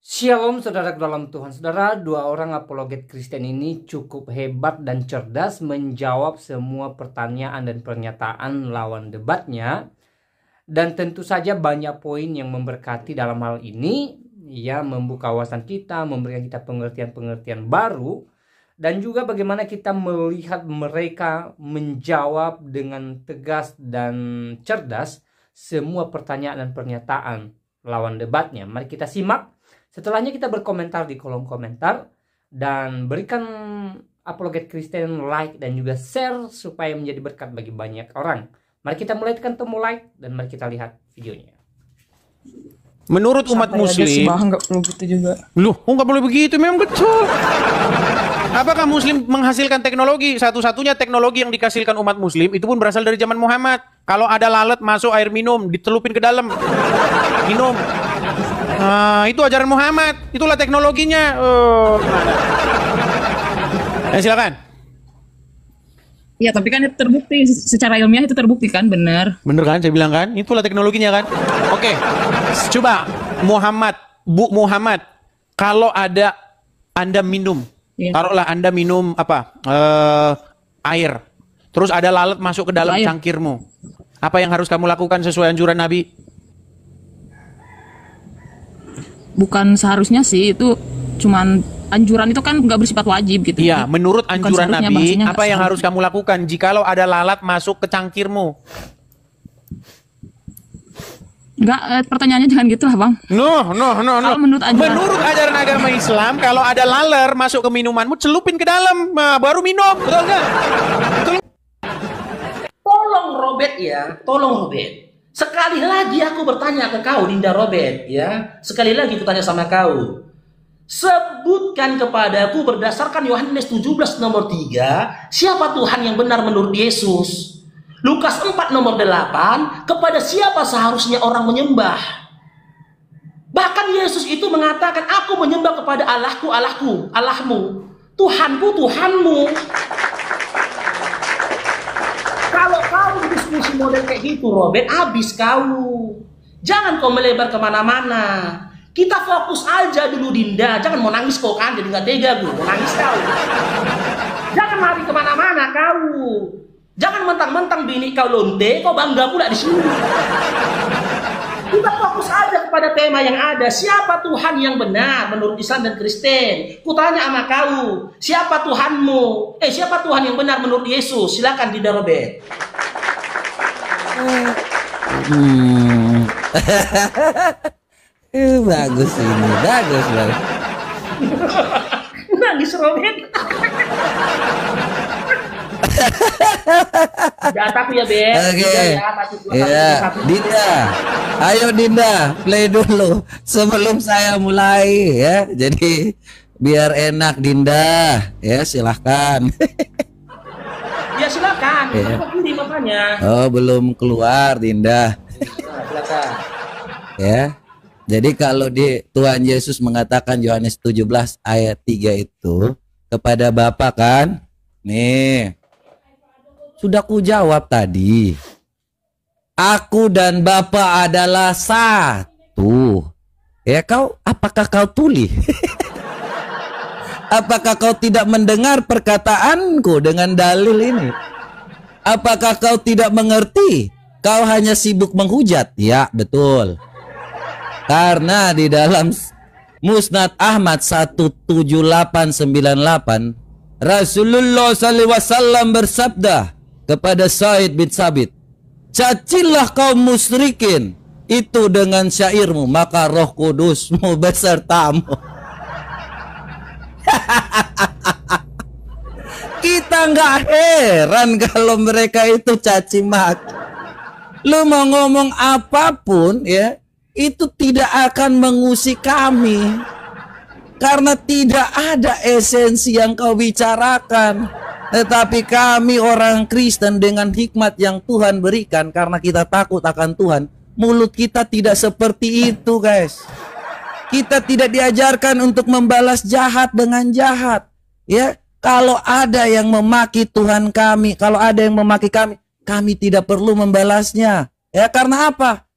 Shalom saudara dalam Tuhan. Saudara, dua orang apologet Kristen ini cukup hebat dan cerdas menjawab semua pertanyaan dan pernyataan lawan debatnya. Dan tentu saja banyak poin yang memberkati dalam hal ini, ya, membuka wawasan kita, memberikan kita pengertian-pengertian baru, dan juga bagaimana kita melihat mereka menjawab dengan tegas dan cerdas semua pertanyaan dan pernyataan lawan debatnya. Mari kita simak. Setelahnya kita berkomentar di kolom komentar dan berikan apologet Kristen like dan juga share supaya menjadi berkat bagi banyak orang. Mari kita mulai tekan tombol like dan mari kita lihat videonya. Menurut umat muslim, nggak perlu gitu juga. loh, nggak boleh begitu, memang betul. Apakah muslim menghasilkan teknologi? Satu-satunya teknologi yang dihasilkan umat muslim itu pun berasal dari zaman Muhammad. Kalau ada lalat masuk air minum, ditelupin ke dalam, minum. Nah, itu ajaran Muhammad. Itulah teknologinya. Silakan. Ya, tapi kan itu terbukti secara ilmiah, itu terbukti kan, benar. Bener kan, saya bilang kan? Itulah teknologinya kan. Oke, coba Muhammad, Bu Muhammad, kalau ada Anda minum, Ya. taruhlah Anda minum apa? Air. Terus ada lalat masuk ke dalam Air. cangkirmu. Apa yang harus kamu lakukan sesuai anjuran Nabi? Bukan seharusnya sih, itu cuman anjuran itu kan nggak bersifat wajib gitu. Iya, menurut Bukan anjuran seharusnya, Nabi, bahasanya apa nggak yang harus kamu lakukan jikalau ada lalat masuk ke cangkirmu? Nggak, pertanyaannya jangan gitu lah, Bang. No. Kalau menurut ajaran agama Islam, kalau ada laler masuk ke minumanmu, celupin ke dalam, baru minum, betul nggak? Betul. Tolong Robert ya, tolong Robert. Sekali lagi aku bertanya ke kau, Dinda Robert ya. Sekali lagi aku tanya sama kau. Sebutkan kepadaku berdasarkan Yohanes 17 nomor 3, siapa Tuhan yang benar menurut Yesus? Lukas 4 nomor 8, kepada siapa seharusnya orang menyembah? Bahkan Yesus itu mengatakan, aku menyembah kepada Allahku, Allahku, Allahmu, Tuhanku, Tuhanmu. Kalau kau diskusi model kayak gitu, Robert, habis kau. Jangan kau melebar kemana-mana. Kita fokus aja dulu, Dinda. Jangan mau nangis kau kan, jadi nggak tega gue. Mau nangis kau. Jangan lari kemana-mana kau. Jangan mentang-mentang bini kau lonte, kau bangga pula di sini. Kita fokus aja kepada tema yang ada. Siapa Tuhan yang benar menurut Islam dan Kristen? Kutanya sama kau, siapa Tuhanmu? Siapa Tuhan yang benar menurut Yesus? Silakan Dinda Robert. Bagus ini, bagus banget. Nangis Robert. Jataku ya, Ben. Oke. Ya, Dinda. Ayo Dinda, play dulu sebelum saya mulai ya. Jadi biar enak Dinda, ya silahkan. Ya silakan. Ya. Ini makanya. Oh, belum keluar Dinda. Silakan. Ya. Jadi kalau di Tuhan Yesus mengatakan Yohanes 17 ayat 3 itu kepada Bapa kan? Nih. Sudah ku jawab tadi. Aku dan Bapa adalah satu. Ya apakah kau tuli? Apakah kau tidak mendengar perkataanku dengan dalil ini? Apakah kau tidak mengerti? Kau hanya sibuk menghujat. Ya, betul. Karena di dalam Musnad Ahmad 17898 Rasulullah SAW bersabda kepada Said bin Sabit, cacilah kaum musyrikin itu dengan syairmu, maka Roh Kudusmu besertamu. Kita nggak heran kalau mereka itu caci maki. Lu mau ngomong apapun ya, itu tidak akan mengusik kami. Karena tidak ada esensi yang kau bicarakan. Tetapi kami orang Kristen dengan hikmat yang Tuhan berikan, karena kita takut akan Tuhan, mulut kita tidak seperti itu, guys. Kita tidak diajarkan untuk membalas jahat dengan jahat. Ya, kalau ada yang memaki Tuhan kami, kalau ada yang memaki kami, kami tidak perlu membalasnya. Ya, karena apa?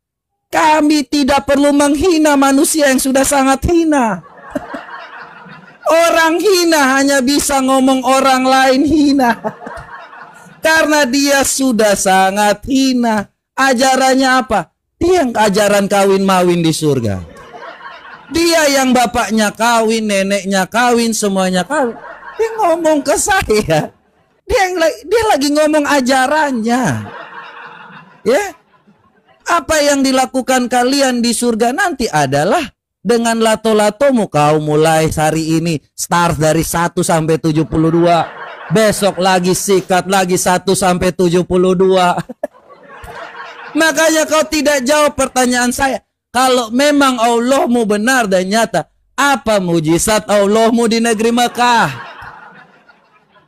Kami tidak perlu menghina manusia yang sudah sangat hina. Orang hina hanya bisa ngomong orang lain hina. Karena dia sudah sangat hina. Ajarannya apa? Dia yang ajaran kawin mawin di surga. Dia yang bapaknya kawin, neneknya kawin, semuanya kawin. Dia ngomong ke saya. Dia lagi ngomong ajarannya. Ya. Apa yang dilakukan kalian di surga nanti adalah dengan lato-latomu kau mulai hari ini start dari 1 sampai 72. Besok lagi sikat lagi 1 sampai 72. Makanya kau tidak jawab pertanyaan saya. Kalau memang Allahmu benar dan nyata, apa mujizat Allahmu di negeri Mekah?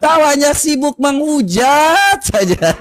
Kau hanya sibuk menghujat saja.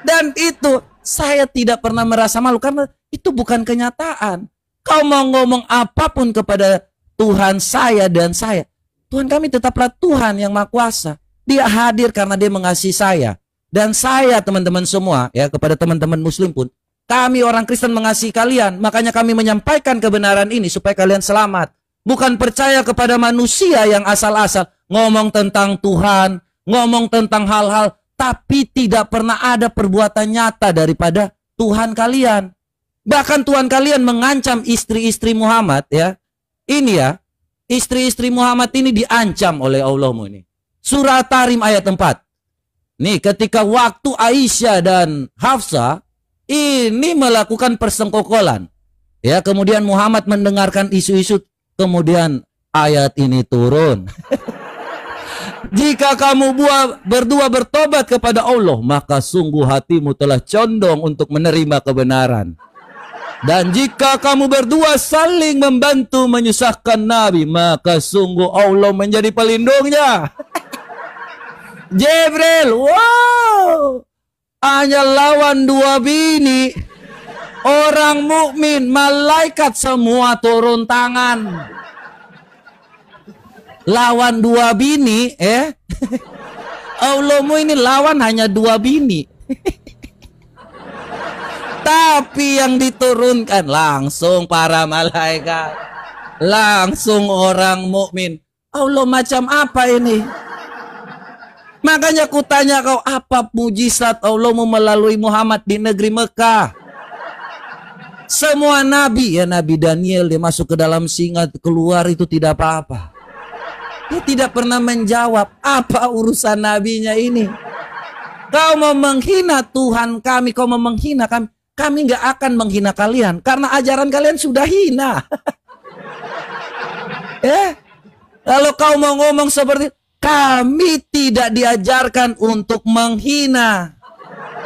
Dan itu saya tidak pernah merasa malu karena itu bukan kenyataan. Kau mau ngomong apapun kepada Tuhan saya dan saya, Tuhan kami tetaplah Tuhan yang Maha Kuasa. Dia hadir karena dia mengasihi saya. Dan saya teman-teman semua, ya kepada teman-teman muslim pun, kami orang Kristen mengasihi kalian. Makanya kami menyampaikan kebenaran ini supaya kalian selamat. Bukan percaya kepada manusia yang asal-asal ngomong tentang Tuhan, ngomong tentang hal-hal, tapi tidak pernah ada perbuatan nyata daripada Tuhan kalian. Bahkan Tuhan kalian mengancam istri-istri Muhammad, ya. Ini ya, istri-istri Muhammad ini diancam oleh Allahmu ini. Surah Tarim ayat 4. Nih, ketika waktu Aisyah dan Hafsah ini melakukan persengkokolan, ya, kemudian Muhammad mendengarkan isu-isu, kemudian ayat ini turun. Jika kamu berdua bertobat kepada Allah, maka sungguh hatimu telah condong untuk menerima kebenaran. Dan jika kamu berdua saling membantu menyusahkan Nabi, maka sungguh Allah menjadi pelindungnya. Jibril, wow, hanya lawan 2 bini. Orang mukmin, malaikat semua turun tangan. Lawan 2 bini, Allahmu ini lawan hanya 2 bini. Tapi yang diturunkan langsung para malaikat, langsung orang mukmin. Allah macam apa ini? Makanya kutanya kau, apa mujizat Allahmu melalui Muhammad di negeri Mekah? Semua nabi, ya Nabi Daniel, dia masuk ke dalam singa, keluar itu tidak apa-apa. Dia tidak pernah menjawab apa urusan nabinya ini. Kau mau menghina Tuhan kami, kau mau menghina kami. Kami nggak akan menghina kalian karena ajaran kalian sudah hina. Kalau kau mau ngomong seperti kami tidak diajarkan untuk menghina.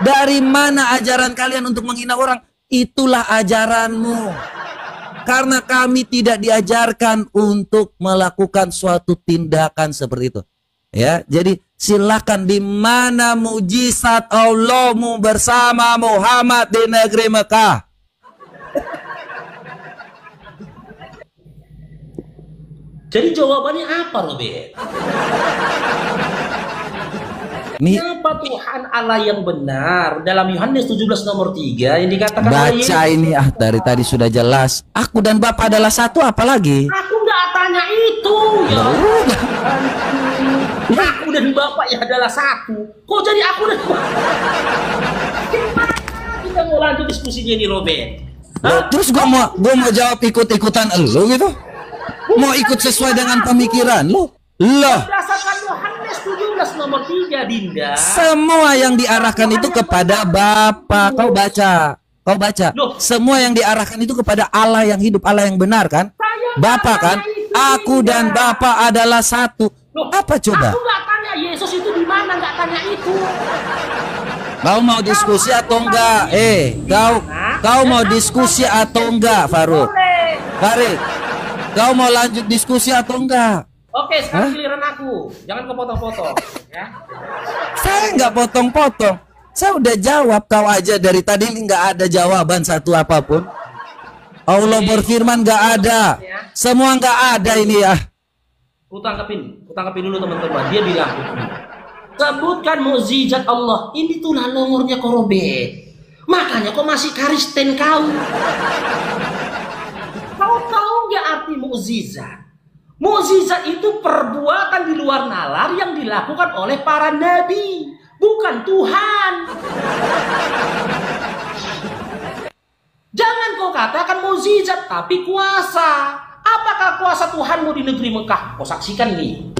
Dari mana ajaran kalian untuk menghina orang? Itulah ajaranmu. Karena kami tidak diajarkan untuk melakukan suatu tindakan seperti itu. Ya, jadi silakan, di mana mujizat Allahmu bersama Muhammad di negeri Mekah? Jadi jawabannya apa, Robert? Siapa Tuhan Allah yang benar? Dalam Yohanes 17 nomor 3 yang dikatakan baca ini dari tadi sudah jelas. Aku dan Bapak adalah satu, apalagi? Aku nggak tanya itu. Ya. Aku dan Bapak ya adalah satu. Kok jadi aku dan Bapak? Gimana kita mau lanjut diskusinya ini, Robert? Terus gua mau jawab ikut-ikutan elu gitu? Mau ikut sesuai dengan pemikiran lu? Loh. Berdasarkan Yohanes 17 nomor 3, Dinda. Semua yang diarahkan itu kepada Bapa. Kau baca. Loh. Semua yang diarahkan itu kepada Allah yang hidup, Allah yang benar kan? Bapa kan? Aku dan Bapa adalah satu. Loh, apa coba? Aku nggak tanya Yesus itu di mana, nggak tanya itu. Kau mau diskusi atau enggak? Kau mau diskusi atau enggak, Faruk? Farid, kau mau lanjut diskusi atau enggak? Oke, sekarang giliran aku. Jangan kepotong-potong, ya. Saya nggak potong-potong. Saya udah jawab, kau aja dari tadi ini nggak ada jawaban satu apapun. Allah berfirman nggak ada. Semua nggak ada ini ya. Ku tangkapin dulu teman-teman. Dia bilang, sebutkan mukjizat Allah. Ini tuh nomornya korobet. Makanya kau masih Kristen kau. Kau tahu nggak arti mukjizat? Mukjizat itu perbuatan di luar nalar yang dilakukan oleh para nabi, bukan Tuhan. Jangan kau katakan mukjizat, tapi kuasa. Apakah kuasa Tuhanmu di negeri Mekah? Kau saksikan nih.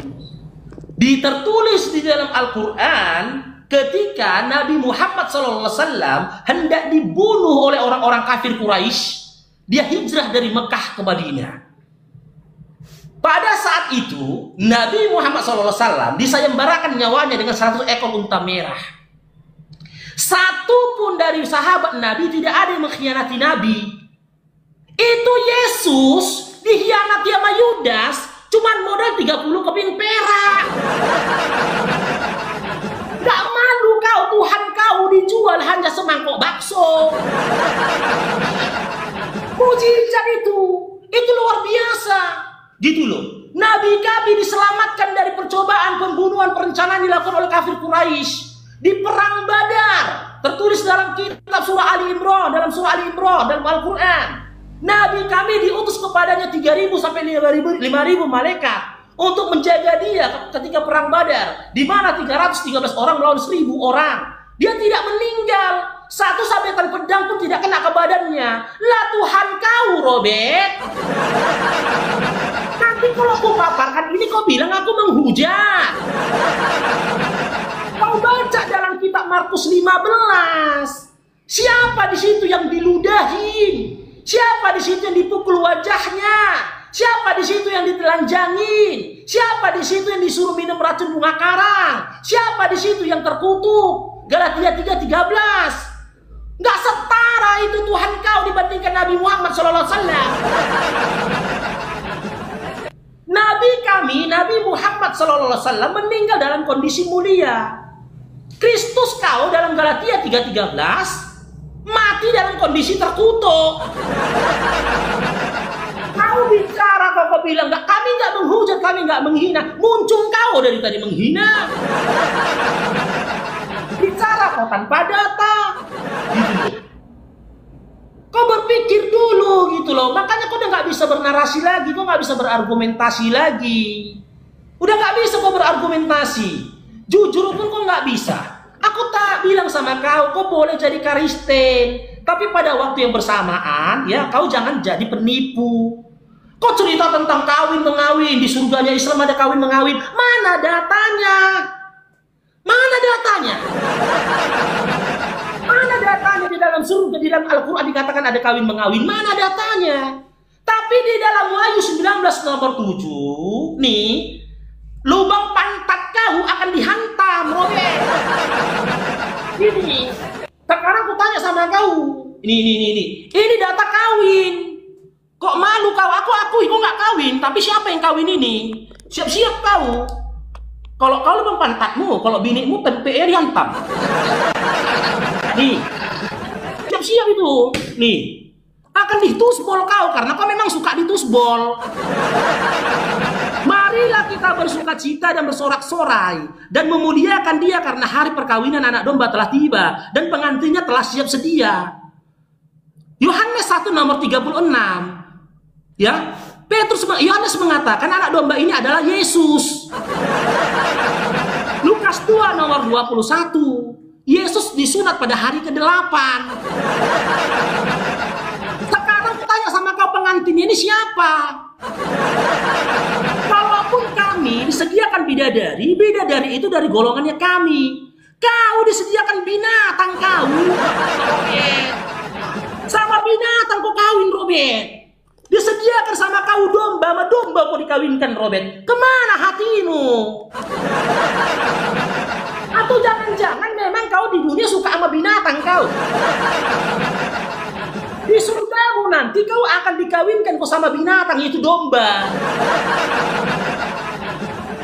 Ditertulis di dalam Al-Quran ketika Nabi Muhammad SAW hendak dibunuh oleh orang-orang kafir Quraisy. Dia hijrah dari Mekah ke Madinah. Pada saat itu Nabi Muhammad SAW disayembarakan nyawanya dengan 100 ekor unta merah. Satu pun dari sahabat Nabi tidak ada yang mengkhianati Nabi. Itu Yesus dikhianati sama Yudas cuman modal 30 keping perak. Gak malu kau, Tuhan kau dijual hanya semangkok bakso. Mujizat itu luar biasa. Gitu loh. Nabi kami diselamatkan dari percobaan, pembunuhan, perencanaan dilakukan oleh kafir Quraisy di perang Badar. Tertulis dalam kitab surah Ali Imran, dalam Al-Quran. Nabi kami diutus kepadanya 3.000 sampai 5.000 malaikat untuk menjaga dia ketika perang Badar, di mana 313 orang melawan 1.000 orang. Dia tidak meninggal. Satu sabetan pedang pun tidak kena ke badannya. Lah Tuhan kau, Robert. Nanti kalau aku paparkan ini kau bilang aku menghujat. Kau baca dalam kitab Markus 15. Siapa di situ yang diludahi? Siapa di situ yang dipukul wajahnya? Siapa di situ yang ditelanjangin? Siapa di situ yang disuruh minum racun bunga karang? Siapa di situ yang terkutuk? Galatia 3:13. Nggak setara itu Tuhan kau dibandingkan Nabi Muhammad SAW. Nabi kami, Nabi Muhammad SAW meninggal dalam kondisi mulia. Kristus kau dalam Galatia 3:13 mati dalam kondisi terkutuk. Kau bicara kau bilang nggak, kami nggak menghujat, kami nggak menghina. Muncul kau dari tadi menghina. Bicara kau tanpa data. Kau berpikir dulu gitu loh. Makanya kau udah nggak bisa bernarasi lagi, kau nggak bisa berargumentasi lagi. Udah nggak bisa kau berargumentasi. Jujur pun kau nggak bisa. Aku tak bilang sama kau boleh jadi Kristen, tapi pada waktu yang bersamaan ya kau jangan jadi penipu. Kau cerita tentang kawin mengawin, di surganya Islam ada kawin mengawin, mana datanya? Mana datanya? Mana datanya di dalam surga, di dalam Al-Quran dikatakan ada kawin mengawin, mana datanya? Tapi di dalam Wahyu 19 nomor 7 nih, lubang pantat kau akan dihantam, Robert. Ini, sekarang aku tanya sama kau. Ini data kawin. Kok malu kau? Aku akui kau nggak kawin, tapi siapa yang kawin ini? Siap-siap kau. Kalau kau lubang pantatmu, kalau binikmu PR dihantam. Nih, siap-siap itu. Nih, akan ditusbol kau karena kau memang suka ditusbol. Marilah kita bersuka cita dan bersorak-sorai dan memuliakan dia karena hari perkawinan anak domba telah tiba dan pengantinnya telah siap sedia. Yohanes 1 nomor 36. Ya, Yohanes mengatakan anak domba ini adalah Yesus. Lukas 2 nomor 21. Yesus disunat pada hari ke-8. Sekarang tanya sama kau, pengantinnya ini siapa? Kalaupun kami disediakan bidadari, bidadari itu dari golongannya kami. Kau disediakan binatang kau. Robert. Sama binatang kau kawin, Robert. Disediakan sama kau domba, sama domba kau dikawinkan, Robert. Kemana hatimu? Atau jangan-jangan memang kau di dunia suka sama binatang kau? Di surgamu nanti kau akan dikawinkan kau sama binatang, yaitu domba.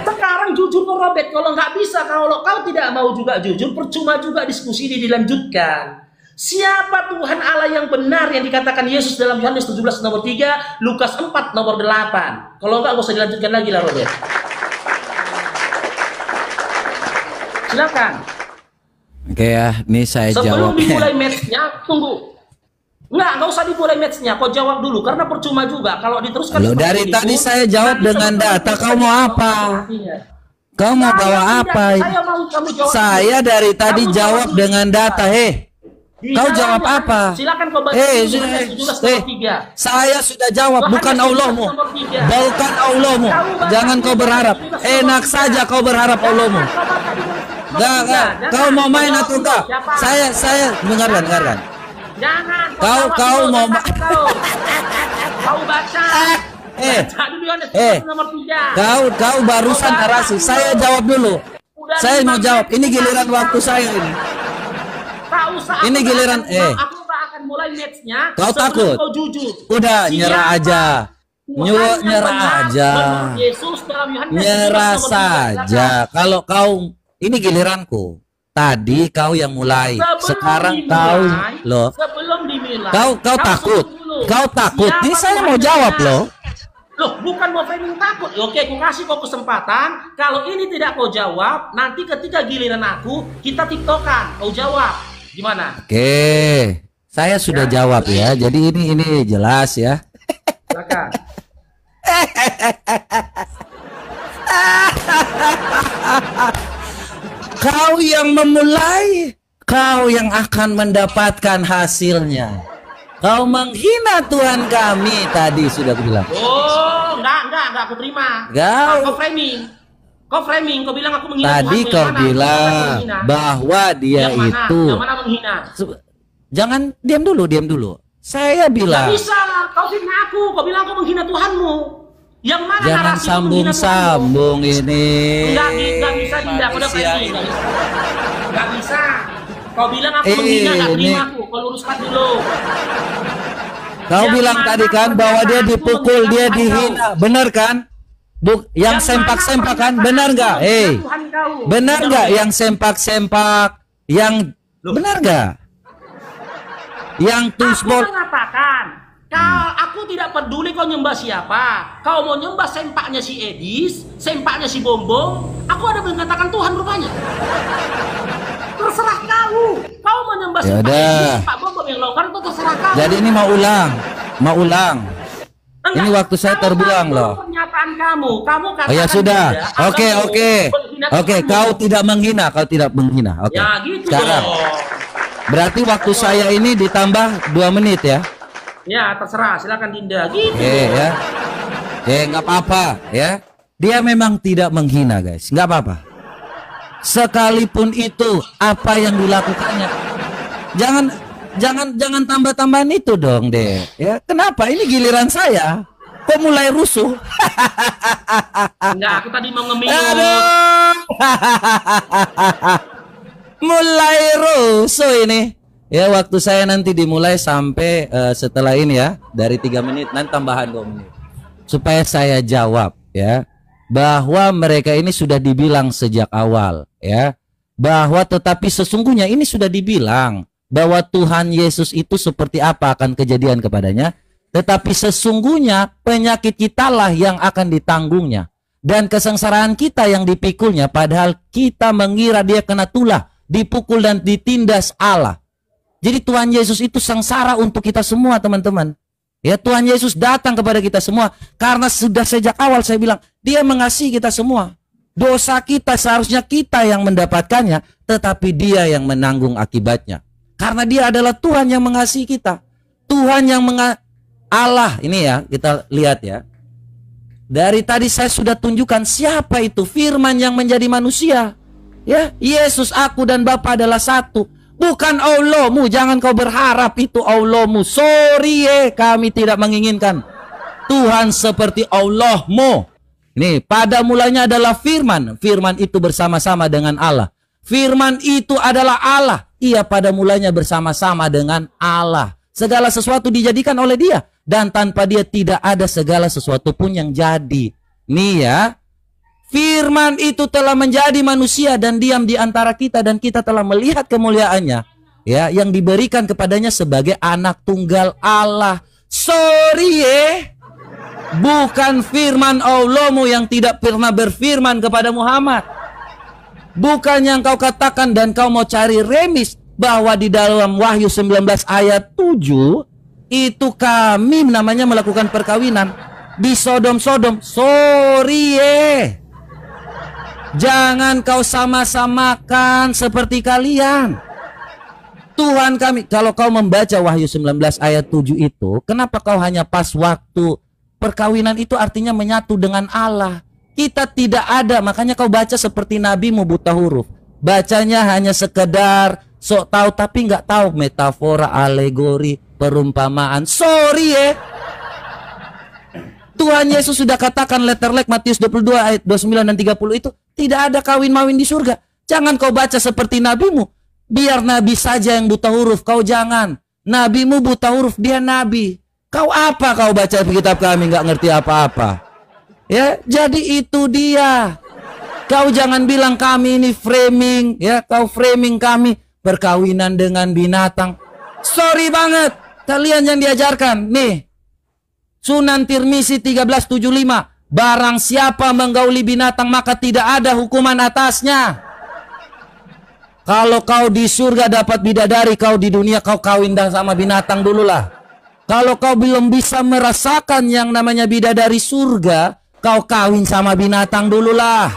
Sekarang jujur kau, Robert. Kalau nggak bisa, kalau kau tidak mau juga jujur, percuma juga diskusi ini dilanjutkan. Siapa Tuhan Allah yang benar yang dikatakan Yesus dalam Yohanes 17 nomor 3, Lukas 4 nomor 8. Kalau enggak usah dilanjutkan lagi lah, Robert. Silakan. Oke ya, ini saya Sebelum jawab. dimulai matchnya, tunggu. Nggak usah dimulai matchnya. Kau jawab dulu, karena percuma juga kalau diteruskan. Loh, dari tadi saya jawab dengan data. Kau mau apa? Kau mau bawa apa? Saya dari tadi jawab dengan data. Kau jawab apa? Silakan kau baca. Saya sudah jawab, bukan Allahmu. Bukan Allahmu. Jangan kau berharap. Enak saja kau berharap Allahmu. Enggak. Kau mau main atau enggak? Saya dengarkan. Jangan. Kau mau Kau baca. Nomor 3. Kau barusan narasi. Saya jawab dulu. Saya mau jawab. Ini giliran waktu saya ini. Ini giliran aku gak akan mulai matchnya. Kau takut? Kau jujur. Udah, nyerah aja. Nyerah aja. Nyerah saja. Kalau kau ini giliranku. Tadi kau yang mulai. Sekarang kau loh. Kau takut. Kau takut. Ini saya mau jawab loh. Loh, bukan mau framing takut. Oke, aku kasih kau kesempatan. Kalau ini tidak kau jawab, nanti ketika giliran aku, kita tiktokan. Kau jawab. Gimana? Oke. Saya sudah jawab ya. Jadi ini jelas ya. Silakan. Kau yang memulai, kau yang akan mendapatkan hasilnya. Kau menghina Tuhan kami tadi sudah bilang. Oh, enggak aku terima. Kau framing, kau bilang aku menghina tadi Tuhan. Kau bilang bahwa dia yang mana? itu. Yang mana menghina? Jangan diam dulu. Saya bilang. Gak bisa, kau fitnah aku. Kau bilang kau menghina Tuhanmu. Yang mana jangan sambung-sambung ini. Enggak bisa Dinda, kau udah framing. Enggak bisa. Kau bilang aku menghina, enggak terima aku. Kau luruskan dulu. Kau bilang tadi kan bahwa dia dipukul, dia dihina, benar kan? Yang sempak-sempak kan, benar nggak? Benar nggak yang sempak-sempak? Yang benar nggak? Yang tusport? Aku mengatakan, aku tidak peduli kau nyembah siapa. Kau mau nyembah sempaknya si Edis, sempaknya si Bombong, aku ada mengatakan Tuhan rupanya. Terserah kau. Kau mau nyembah sempak Bombong yang longgar itu terserah kau. Jadi ini mau ulang. Ini waktu saya terbuang loh. Pernyataan kamu katakan. Oh ya sudah. Oke. Kau tidak menghina. Oke. Ya gitu. Sekarang. Berarti waktu saya ini ditambah 2 menit ya. Ya terserah. Silakan Dinda. Gitu. Ya. Nggak apa-apa ya. Dia memang tidak menghina guys. Nggak apa-apa. Sekalipun itu apa yang dilakukannya. Jangan tambah-tambahan itu dong deh. Ya, kenapa? Ini giliran saya. Kok mulai rusuh? Enggak, aku tadi mau ngemil. Mulai rusuh ini. Ya, waktu saya nanti dimulai sampai setelah ini ya, dari 3 menit nanti tambahan 2 menit. Supaya saya jawab ya, bahwa mereka ini sudah dibilang sejak awal ya, bahwa tetapi sesungguhnya ini sudah dibilang bahwa Tuhan Yesus itu seperti apa akan kejadian kepadanya, tetapi sesungguhnya penyakit kitalah yang akan ditanggungnya dan kesengsaraan kita yang dipikulnya, padahal kita mengira dia kena tulah, dipukul dan ditindas Allah. Jadi Tuhan Yesus itu sengsara untuk kita semua teman-teman. Ya, Tuhan Yesus datang kepada kita semua karena sudah sejak awal saya bilang dia mengasihi kita semua. Dosa kita seharusnya kita yang mendapatkannya, tetapi dia yang menanggung akibatnya. Karena dia adalah Tuhan yang mengasihi kita. Tuhan yang Allah ini ya, kita lihat ya. Dari tadi saya sudah tunjukkan siapa itu firman yang menjadi manusia. Ya, Yesus, aku dan Bapa adalah satu. Bukan Allahmu, jangan kau berharap itu Allahmu. Sorry kami tidak menginginkan Tuhan seperti Allahmu. Nih, pada mulanya adalah firman. Firman itu bersama-sama dengan Allah. Firman itu adalah Allah. Ia pada mulanya bersama-sama dengan Allah. Segala sesuatu dijadikan oleh dia. Dan tanpa dia tidak ada segala sesuatu pun yang jadi. Nih ya. Firman itu telah menjadi manusia dan diam di antara kita. Dan kita telah melihat kemuliaannya. Ya, yang diberikan kepadanya sebagai anak tunggal Allah. Sorry Bukan firman Allahmu yang tidak pernah berfirman kepada Muhammad. Bukan yang kau katakan dan kau mau cari remis bahwa di dalam Wahyu 19 ayat 7 itu kami namanya melakukan perkawinan di Sodom-Sodom. Sorry jangan kau sama-samakan seperti kalian. Tuhan kami, kalau kau membaca Wahyu 19 ayat 7 itu, kenapa kau hanya pas waktu perkawinan itu artinya menyatu dengan Allah? Kita tidak ada, makanya kau baca seperti nabimu buta huruf. Bacanya hanya sekedar sok tahu tapi nggak tahu metafora, alegori, perumpamaan. Sorry Tuhan Yesus sudah katakan letterlek Matius 22 ayat 29 dan 30 itu tidak ada kawin-mawin di surga. Jangan kau baca seperti nabimu. Biar nabi saja yang buta huruf, kau jangan. Nabimu buta huruf, dia nabi. Kau apa kau baca kitab kami nggak ngerti apa-apa? Ya, jadi itu dia. Kau jangan bilang kami ini framing, ya, kau framing kami perkawinan dengan binatang. Sorry banget, kalian yang diajarkan. Nih, Sunan Tirmizi 1375. Barang siapa menggauli binatang maka tidak ada hukuman atasnya. Kalau kau di surga dapat bidadari, kau di dunia kau kawin sama binatang dululah. Kalau kau belum bisa merasakan yang namanya bidadari surga, kau kawin sama binatang dululah.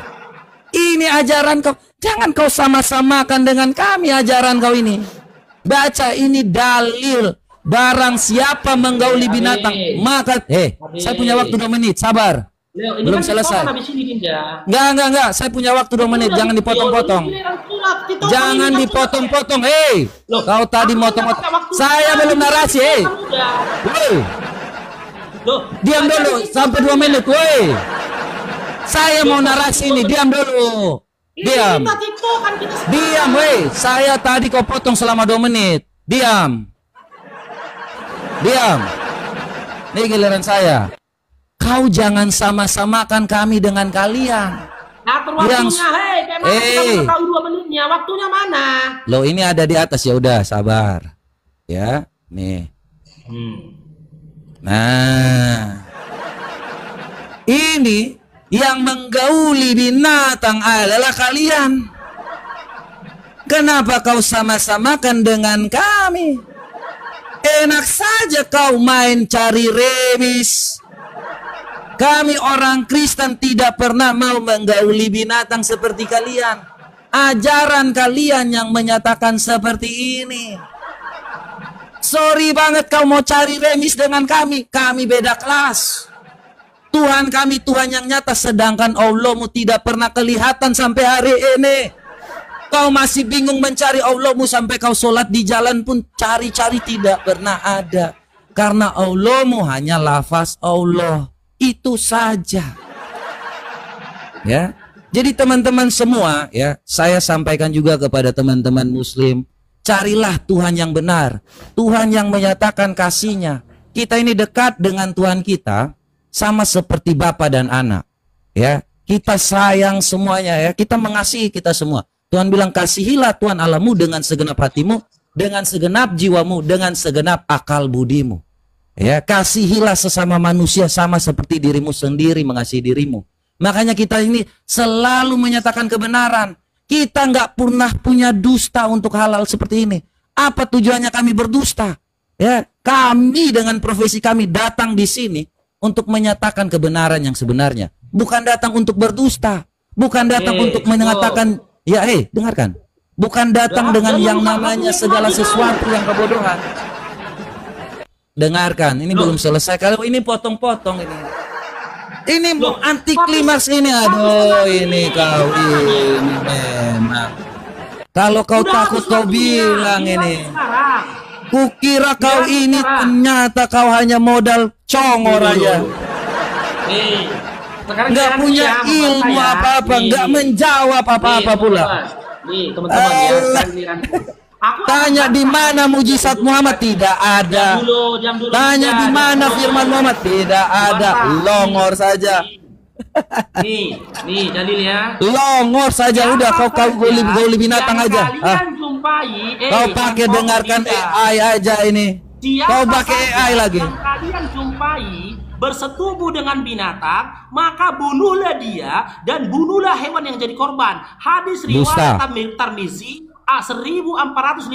Ini ajaran kau. Jangan kau sama-samakan dengan kami ajaran kau ini. Baca ini dalil. Barang siapa menggauli binatang, maka... saya punya waktu 2 menit, sabar. Leo, ini belum kan selesai. Enggak. Saya punya waktu 2 menit. Jangan dipotong-potong. Jangan dipotong-potong. Kau tadi motong-potong. Saya belum narasi. Diam dulu sampai 2 menit. Saya mau narasi ini. Diam dulu. Diam. Diam. Saya tadi kau potong selama 2 menit. Diam. Ini giliran saya. Kau jangan sama-samakan kami dengan kalian. Atur waktunya, kita tahu 2 menitnya, waktunya mana? Loh, ini ada di atas, ya udah sabar. Ya, nih. Nah. Ini yang menggauli binatang adalah kalian. Kenapa kau sama-samakan dengan kami? Enak saja kau main cari remis. Kami orang Kristen tidak pernah mau menggauli binatang seperti kalian. Ajaran kalian yang menyatakan seperti ini. Sorry banget kau mau cari remis dengan kami. Kami beda kelas. Tuhan kami Tuhan yang nyata, sedangkan Allahmu tidak pernah kelihatan sampai hari ini. Kau masih bingung mencari Allahmu sampai kau sholat di jalan pun cari-cari tidak pernah ada. Karena Allahmu hanya lafaz Allah. Itu saja. Ya. Jadi teman-teman semua, ya, saya sampaikan juga kepada teman-teman muslim, carilah Tuhan yang benar, Tuhan yang menyatakan kasih-Nya. Kita ini dekat dengan Tuhan kita sama seperti bapa dan anak. Ya, kita sayang semuanya, ya. Kita mengasihi kita semua. Tuhan bilang, kasihilah Tuhan Allahmu dengan segenap hatimu, dengan segenap jiwamu, dengan segenap akal budimu. Ya, kasihilah sesama manusia sama seperti dirimu sendiri mengasihi dirimu. Makanya kita ini selalu menyatakan kebenaran. Kita nggak pernah punya dusta untuk hal-hal seperti ini. Apa tujuannya kami berdusta? Ya, kami dengan profesi kami datang di sini untuk menyatakan kebenaran yang sebenarnya. Bukan datang untuk berdusta. Bukan datang untuk mengatakan, ya dengarkan. Bukan datang dengan yang namanya segala sesuatu yang kebodohan. Dengarkan, ini belum selesai. Kalau ini potong-potong ini. Ini mau anti klimaks ini. Aduh, ini kau ini memang. Kalau kau takut kau bilang ini. Kukira kau ini ternyata kau hanya modal congor aja. Nggak punya ilmu apa-apa, nggak menjawab apa-apa pula. Nih, teman-teman ya. Tanya di mana mujizat Muhammad, tidak ada. Tanya di mana firman Muhammad, tidak ada. Longor saja. Nih dalil ya. Longor saja udah, kau gauli binatang aja. Kau pakai dengarkan AI aja ini. Kau pakai AI lagi. Yang kalian jumpai bersetubuh dengan binatang, maka bunuhlah dia dan bunuhlah hewan yang jadi korban. Hadis riwayat Tirmizi 1455,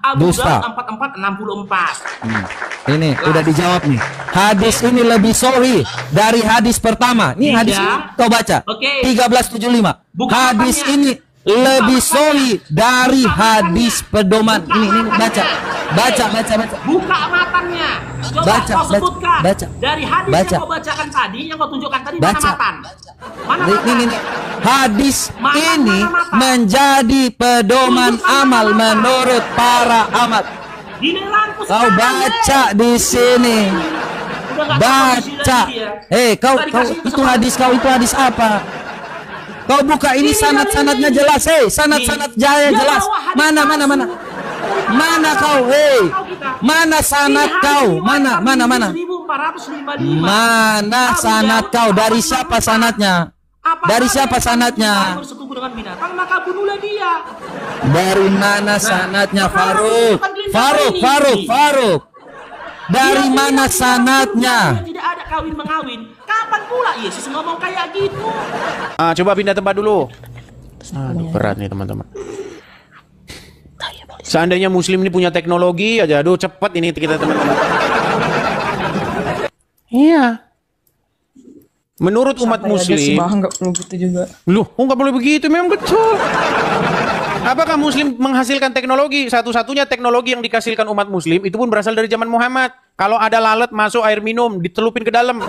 Abu Daud 4464. Ini udah dijawab nih. Hadis ini lebih sahih dari hadis pertama. Ini hadis ini kau baca. 1375. Hadis ini lebih sahih dari hadis pedoman. Ini baca. Baca. Buka matanya. Coba kau sebutkan. Dari hadis yang kau bacakan tadi, yang kau tunjukkan tadi, mana matan? Mana matan? Ini. Hadis ini menjadi pedoman amal menurut para amat. Kau baca di sini. Baca. Kau itu hadis apa? Kau buka ini sanad-sanadnya jelas. Sanad-sanad jaya jelas. Mana kau? Mana sanad kau? Mana? Mana sanad kau? Dari siapa sanadnya? Dari siapa sanadnya? Dari mana sanadnya, Faruk? Faruk. Dari mana sanadnya? Tidak ada kawin mengawin. Kapan pula Yesus ngomong kayak gitu? Coba pindah tempat dulu. Berat nih teman-teman. Seandainya Muslim ini punya teknologi aja, aduh cepet ini kita teman-teman. Iya. Menurut umat Muslim, nggak perlu gitu juga. loh, nggak boleh begitu, memang betul. Apakah Muslim menghasilkan teknologi? Satu-satunya teknologi yang dihasilkan umat Muslim itu pun berasal dari zaman Muhammad. Kalau ada lalat masuk air minum, ditelupin ke dalam,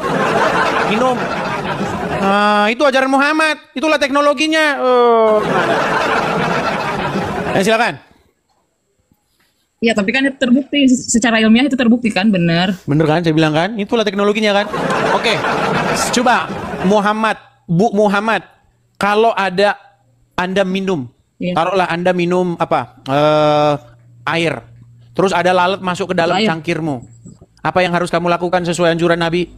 minum. Itu ajaran Muhammad. Itulah teknologinya. Silakan. Ya, tapi kan itu terbukti secara ilmiah, itu terbukti kan, benar. Bener kan, saya bilang kan, itulah teknologinya kan. Oke, coba Bu Muhammad, kalau ada Anda minum, taruhlah Anda minum air, terus ada lalat masuk ke dalam cangkirmu, apa yang harus kamu lakukan sesuai anjuran Nabi?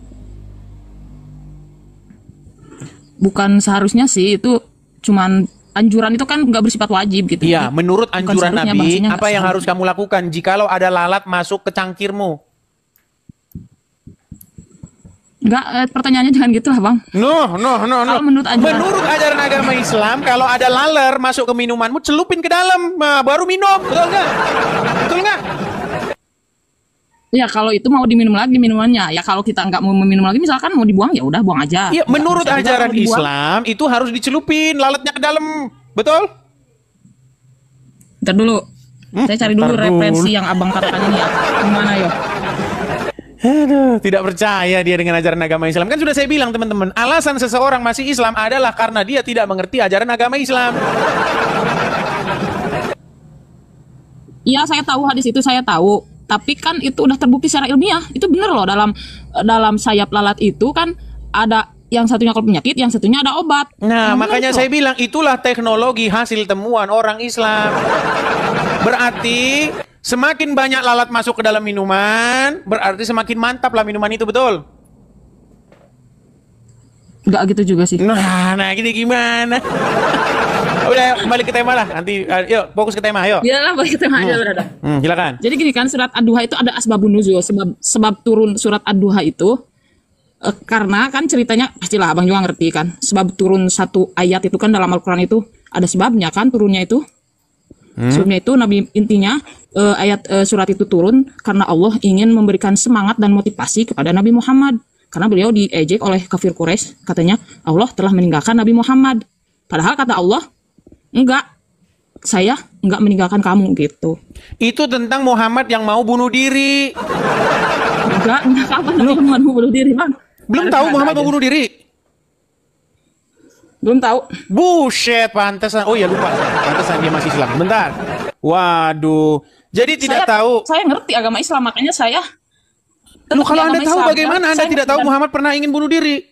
Bukan seharusnya sih, itu cuman anjuran itu kan nggak bersifat wajib gitu. Iya, menurut anjuran Nabi, apa yang harus kamu lakukan jikalau ada lalat masuk ke cangkirmu? Enggak, pertanyaannya jangan gitu lah, Bang. No. Kalau menurut ajaran agama Islam, kalau ada laler masuk ke minumanmu, celupin ke dalam, baru minum, betul nggak? Betul nggak? Ya, kalau itu mau diminum lagi minumannya. Ya, kalau kita nggak mau minum lagi, misalkan mau dibuang, ya udah buang aja. Iya, menurut ajaran Islam itu harus dicelupin lalatnya ke dalam, betul? Ntar dulu, saya cari dulu referensi yang abang katakan ini ya. Gimana yo? Aduh, tidak percaya dia dengan ajaran agama Islam. Kan sudah saya bilang teman-teman, alasan seseorang masih Islam adalah karena dia tidak mengerti ajaran agama Islam. Iya, saya tahu hadis itu, saya tahu. Tapi kan itu udah terbukti secara ilmiah. Itu bener loh, dalam sayap lalat itu kan ada yang satunya kalau penyakit, yang satunya ada obat. Nah, makanya saya bilang itulah teknologi hasil temuan orang Islam. Berarti semakin banyak lalat masuk ke dalam minuman, berarti semakin mantap lah minuman itu, betul? Enggak gitu juga sih. Nah gini gimana? Udah, kembali ke tema lah. Nanti, yuk fokus ke tema, yuk. Ya lah, balik ke tema aja udah. Silakan. Jadi gini kan, surat Ad-Duha itu ada asbabun nuzul, sebab turun surat Ad-Duha itu karena kan ceritanya pastilah abang juga ngerti kan. Sebab turun satu ayat itu kan dalam Al-Qur'an itu ada sebabnya kan turunnya itu. Sebabnya itu intinya surat itu turun karena Allah ingin memberikan semangat dan motivasi kepada Nabi Muhammad. Karena beliau diejek oleh kafir Quraisy, katanya Allah telah meninggalkan Nabi Muhammad. Padahal kata Allah, enggak, saya enggak meninggalkan kamu gitu. Itu tentang Muhammad yang mau bunuh diri. Enggak kapan Nabi Muhammad mau bunuh diri, Bang? Belum tahu Muhammad mau bunuh diri? Belum tahu. Buset, pantesan. Oh ya lupa, pantesan dia masih Islam. Bentar. Waduh. Jadi tidak tahu. Saya ngerti agama Islam, makanya saya. Loh, kalau Anda tahu bagaimana Anda tidak tahu Muhammad pernah ingin bunuh diri?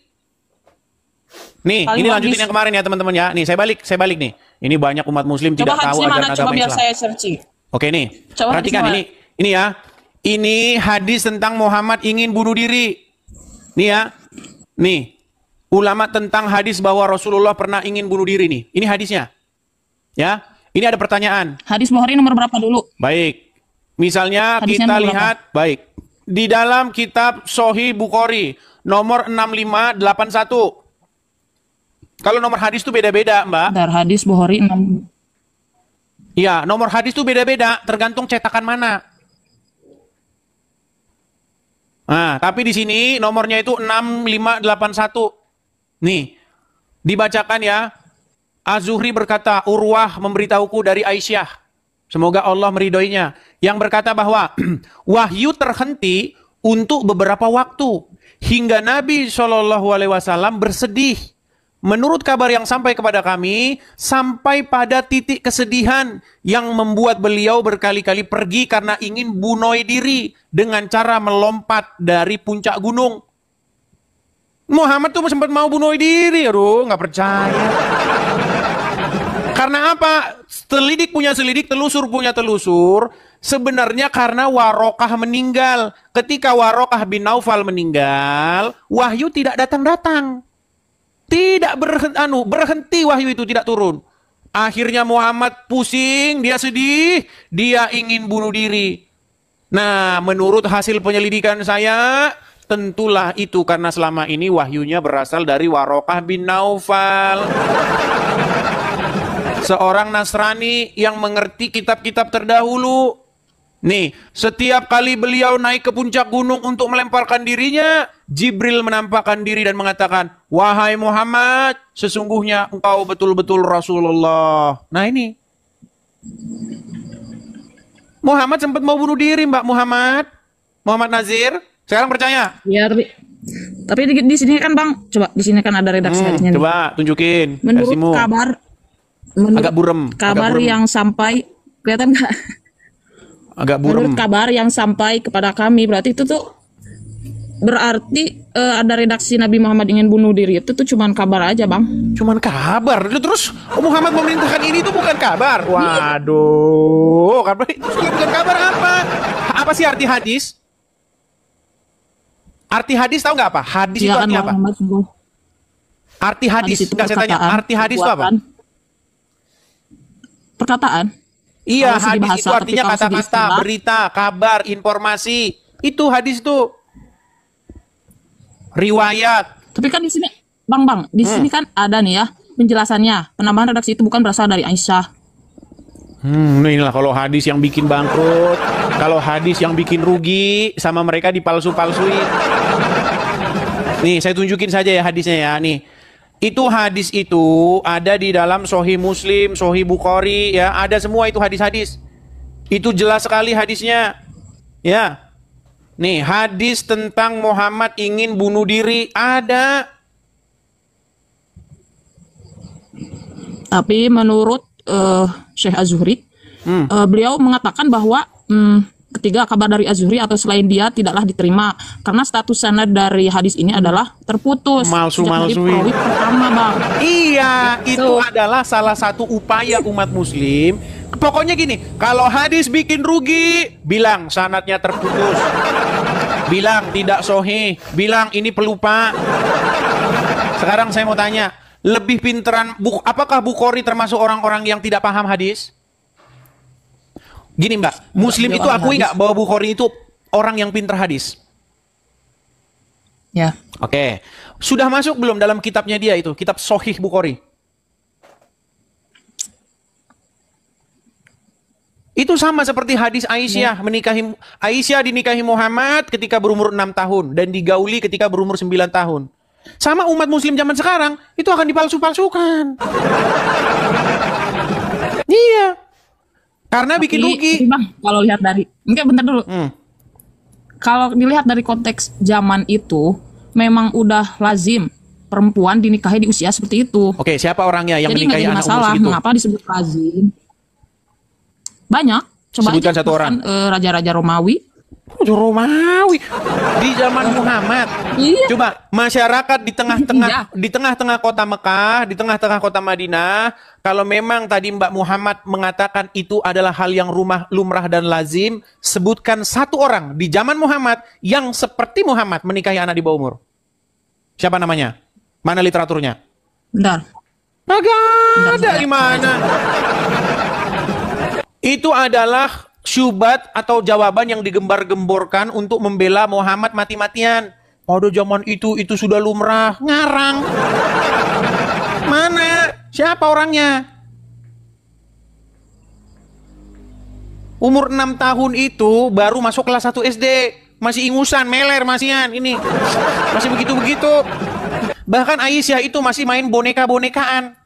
Nih, ini lanjutin yang kemarin ya teman-teman ya. Nih, saya balik nih. Ini banyak umat Muslim tidak tahu ajaran agama Islam. Biar saya searching. Oke nih. Perhatikan ini ya. Ini hadis tentang Muhammad ingin bunuh diri. Nih ya. Nih. Ulama tentang hadis bahwa Rasulullah pernah ingin bunuh diri nih. Ini hadisnya. Ya. Ini ada pertanyaan. Hadis Bukhari nomor berapa dulu? Baik. Misalnya hadisnya kita lihat, baik. di dalam kitab Sahih Bukhari nomor 6581. Kalau nomor hadis itu beda-beda, Mbak. Dar hadis Bukhari 6. Iya, nomor hadis itu beda-beda, tergantung cetakan mana. Nah, tapi di sini nomornya itu 6581. Nih, dibacakan ya. Az-Zuhri berkata, Urwah memberitahuku dari Aisyah. Semoga Allah meridhoinya. Yang berkata bahwa wahyu terhenti untuk beberapa waktu. Hingga Nabi SAW bersedih. Menurut kabar yang sampai kepada kami, sampai pada titik kesedihan yang membuat beliau berkali-kali pergi karena ingin bunuh diri dengan cara melompat dari puncak gunung. Muhammad tuh sempat mau bunuh diri, aduh nggak percaya. Karena apa? Selidik punya selidik, telusur punya telusur. Sebenarnya karena Warokah meninggal. Ketika Warokah bin Naufal meninggal, wahyu tidak datang-datang. Tidak berhenti wahyu itu tidak turun. Akhirnya Muhammad pusing, dia sedih, dia ingin bunuh diri. Nah, menurut hasil penyelidikan saya, tentulah itu karena selama ini wahyunya berasal dari Warokah bin Naufal. Seorang Nasrani yang mengerti kitab-kitab terdahulu. Nih, setiap kali beliau naik ke puncak gunung untuk melemparkan dirinya, Jibril menampakkan diri dan mengatakan, wahai Muhammad, sesungguhnya engkau betul-betul Rasulullah. Nah ini. Muhammad sempat mau bunuh diri, Mbak Muhammad. Muhammad Nazir, sekarang percaya? Ya, tapi di sini kan Bang, coba di sini kan ada redaksi hadisnya nih. Coba tunjukin. Menurut versimu. kabar, agak burem. Kabar agak burem. yang sampai, kelihatan nggak? Agak burem. Menurut kabar yang sampai kepada kami, berarti itu tuh berarti ada redaksi Nabi Muhammad ingin bunuh diri. Itu tuh cuman kabar aja, Bang. Cuman kabar. Terus Muhammad memerintahkan ini tuh bukan kabar. Waduh, kabar itu bukan kabar apa? Apa sih arti hadis? Arti hadis tahu nggak apa? Hadis itu Silakan artinya apa? Muhammad sembuh. Arti hadis. Hadis itu Enggak, saya tanya. perkataan, Arti hadis itu apa? perbuatan. Perkataan. Iya, Kalau segi hadis bahasa, itu artinya tapi kalau segi kata-kata, istilah- berita, kabar, informasi. Itu hadis itu. Riwayat. Tapi kan di sini, Bang, di sini kan ada nih ya penjelasannya. Penambahan redaksi itu bukan berasal dari Aisyah. Inilah kalau hadis yang bikin bangkrut, kalau hadis yang bikin rugi, sama mereka dipalsu-palsuin. Nih, saya tunjukin saja ya hadisnya ya. Nih, itu hadis itu ada di dalam Sahih Muslim, Sahih Bukhari, ya, ada semua itu hadis-hadis. Itu jelas sekali hadisnya. Ya. Nih, hadis tentang Muhammad ingin bunuh diri ada. Tapi menurut Syekh Az-Zuhri, beliau mengatakan bahwa ketiga kabar dari Az-Zuhri atau selain dia tidaklah diterima karena status sanad dari hadis ini adalah terputus. Sejak dari perawi pertama, Bang. Iya, itu adalah salah satu upaya umat muslim. Pokoknya gini, kalau hadis bikin rugi, bilang sanadnya terputus. Bilang tidak sahih, bilang ini pelupa. Sekarang saya mau tanya, lebih pinteran, apakah Bukhari termasuk orang-orang yang tidak paham hadis? Gini Mbak, Muslim itu akui nggak bahwa Bukhari itu orang yang pintar hadis? Ya. Oke, sudah masuk belum dalam kitabnya dia itu, kitab Sahih Bukhari? Itu sama seperti hadis Aisyah Aisyah dinikahi Muhammad ketika berumur 6 tahun dan digauli ketika berumur 9 tahun. Sama umat muslim zaman sekarang, itu akan dipalsu-palsukan. Iya. Karena bikin rugi. Bang, kalau lihat dari, enggak bentar dulu. Kalau dilihat dari konteks zaman itu, memang udah lazim perempuan dinikahi di usia seperti itu. Oke, siapa orangnya yang jadi menikahi anak umur masalah, segitu? mengapa disebut lazim? Banyak. Coba sebutkan aja, satu orang. Raja-raja Romawi. Romawi di zaman Muhammad. Iya. Coba masyarakat di tengah-tengah Iya. di tengah-tengah kota Mekah, di tengah-tengah kota Madinah, kalau memang tadi Mbak Muhammad mengatakan itu adalah hal yang lumrah dan lazim, sebutkan satu orang di zaman Muhammad yang seperti Muhammad menikahi anak di bawah umur. Siapa namanya? Mana literaturnya? Bentar. Agak ada di mana? Itu adalah syubhat atau jawaban yang digembar-gemborkan untuk membela Muhammad mati-matian. Pada zaman itu sudah lumrah. Ngarang. Mana? Siapa orangnya? Umur 6 tahun itu baru masuk kelas 1 SD. Masih ingusan, meler masihan ini. Masih begitu-begitu. Bahkan Aisyah itu masih main boneka-bonekaan.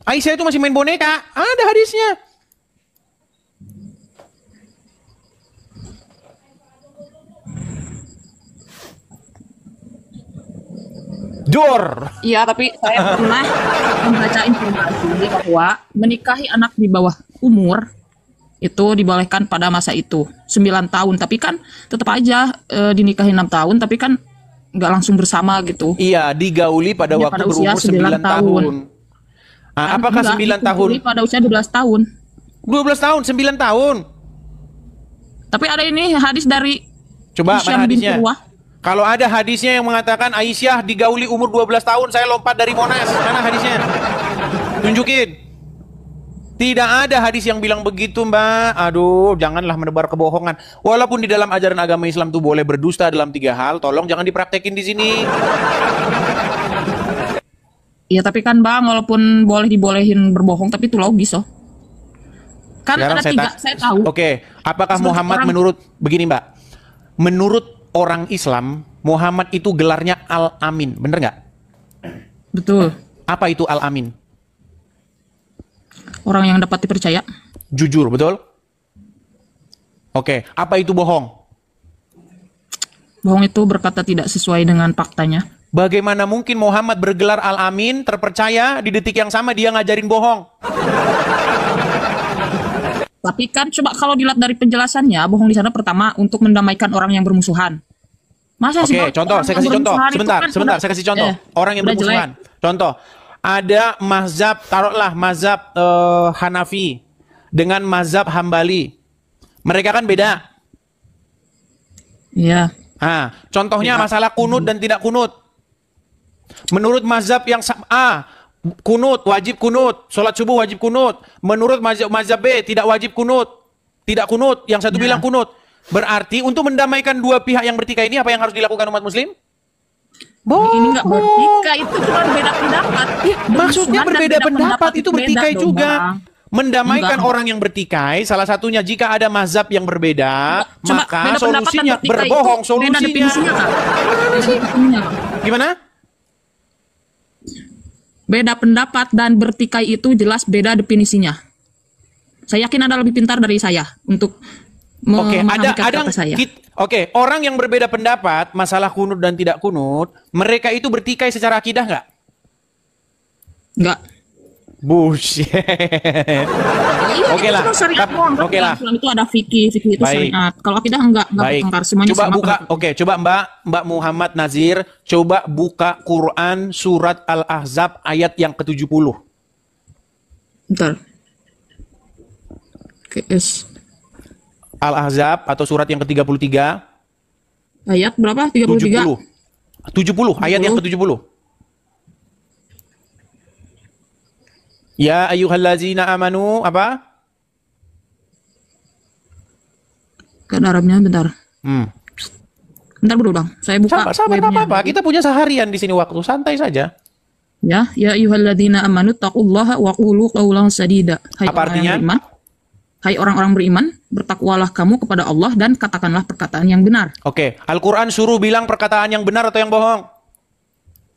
Aisyah itu masih main boneka. Ada hadisnya. Jor. Iya, tapi saya pernah membaca informasi bahwa menikahi anak di bawah umur itu dibolehkan pada masa itu 9 tahun. Tapi kan tetap aja dinikahi 6 tahun, tapi kan nggak langsung bersama gitu. Iya, digauli pada Ya, waktu pada usia berumur 9 tahun. Ah, Kan apakah enggak, 9 tahun? digauli pada usia 12 tahun. 12 tahun, 9 tahun. Tapi ada ini hadis dari Coba Hisyam mana bin hadisnya? Urwah. Kalau ada hadisnya yang mengatakan Aisyah digauli umur 12 tahun, saya lompat dari Monas. Mana hadisnya? Tunjukin. Tidak ada hadis yang bilang begitu, Mbak. Aduh, janganlah menebar kebohongan. Walaupun di dalam ajaran agama Islam itu boleh berdusta dalam 3 hal, tolong jangan dipraktekin di sini. Iya, tapi kan Bang, walaupun boleh dibolehin berbohong, tapi itu logis oh. Kan Sekarang ada 3, saya tahu. Oke, apakah Sebagai Muhammad orang- menurut begini, Mbak? Menurut orang Islam, Muhammad itu gelarnya Al-Amin, bener nggak? Betul. Apa itu Al-Amin? Orang yang dapat dipercaya. Jujur, betul? Oke, apa itu bohong? Bohong itu berkata tidak sesuai dengan faktanya. Bagaimana mungkin Muhammad bergelar Al-Amin, terpercaya, di detik yang sama dia ngajarin bohong? Tapi kan coba kalau dilihat dari penjelasannya, bohong di sana pertama untuk mendamaikan orang yang bermusuhan. Masa sih, Oke, Bang, contoh, orang saya yang kasih contoh. bermusuhan itu Sebentar, kan sebentar, udah- saya kasih contoh. Orang yang udah bermusuhan. jelek. Contoh, ada mazhab, taruhlah mazhab Hanafi dengan mazhab Hambali. Mereka kan beda. Iya. Nah, contohnya masalah kunut dan tidak kunut. Menurut mazhab yang kunut, wajib kunut. Sholat subuh wajib kunut. Menurut mazhab B, tidak wajib kunut. Tidak kunut. Yang satu bilang kunut. Berarti untuk mendamaikan dua pihak yang bertikai ini, apa yang harus dilakukan umat muslim? Ini nggak bertikai, itu cuma beda pendapat. Maksudnya Bermusuhan dan berbeda beda pendapat itu beda bertikai dong, juga. Bang. Mendamaikan Enggak. orang yang bertikai, salah satunya jika ada mazhab yang berbeda, Coba maka beda pendapat dan solusinya bertikai berbohong itu solusinya. Beda definisinya, Kak. Beda definisinya, Kak. Gimana? Beda pendapat dan bertikai itu jelas beda definisinya. Saya yakin Anda lebih pintar dari saya untuk Oke, memahami ada kata saya. Oke, orang yang berbeda pendapat masalah kunut dan tidak kunut, mereka itu bertikai secara akidah nggak? Enggak. Bullshit. Iya, Oke itu lah. cuma syariat doang. Oke lah. Islam itu ada fikih itu Baik. syariat. Kalau akidah enggak Baik. bertengkar, semuanya Coba sama. buka. Oke, coba Mbak Muhammad Nazir, coba buka Quran surat Al-Ahzab ayat yang ke-70. Bentar. Oke, Al-Ahzab atau surat yang ke-33, ayat berapa? 33. 70, ayat yang ke-70. Ya ayyuhallazina amanu apa? Kan Arabnya bentar. Bentar dulu, Bang. Saya buka Sabar, webnya. apa-apa. Kita punya seharian di sini waktu, santai saja. Ya ayyuhalladzina amanu taqullaha wa qulu qawlan sadida. Hai Apa artinya? orang-orang beriman. Hai orang-orang beriman, bertakwalah kamu kepada Allah dan katakanlah perkataan yang benar. Oke, Al-Quran suruh bilang perkataan yang benar atau yang bohong?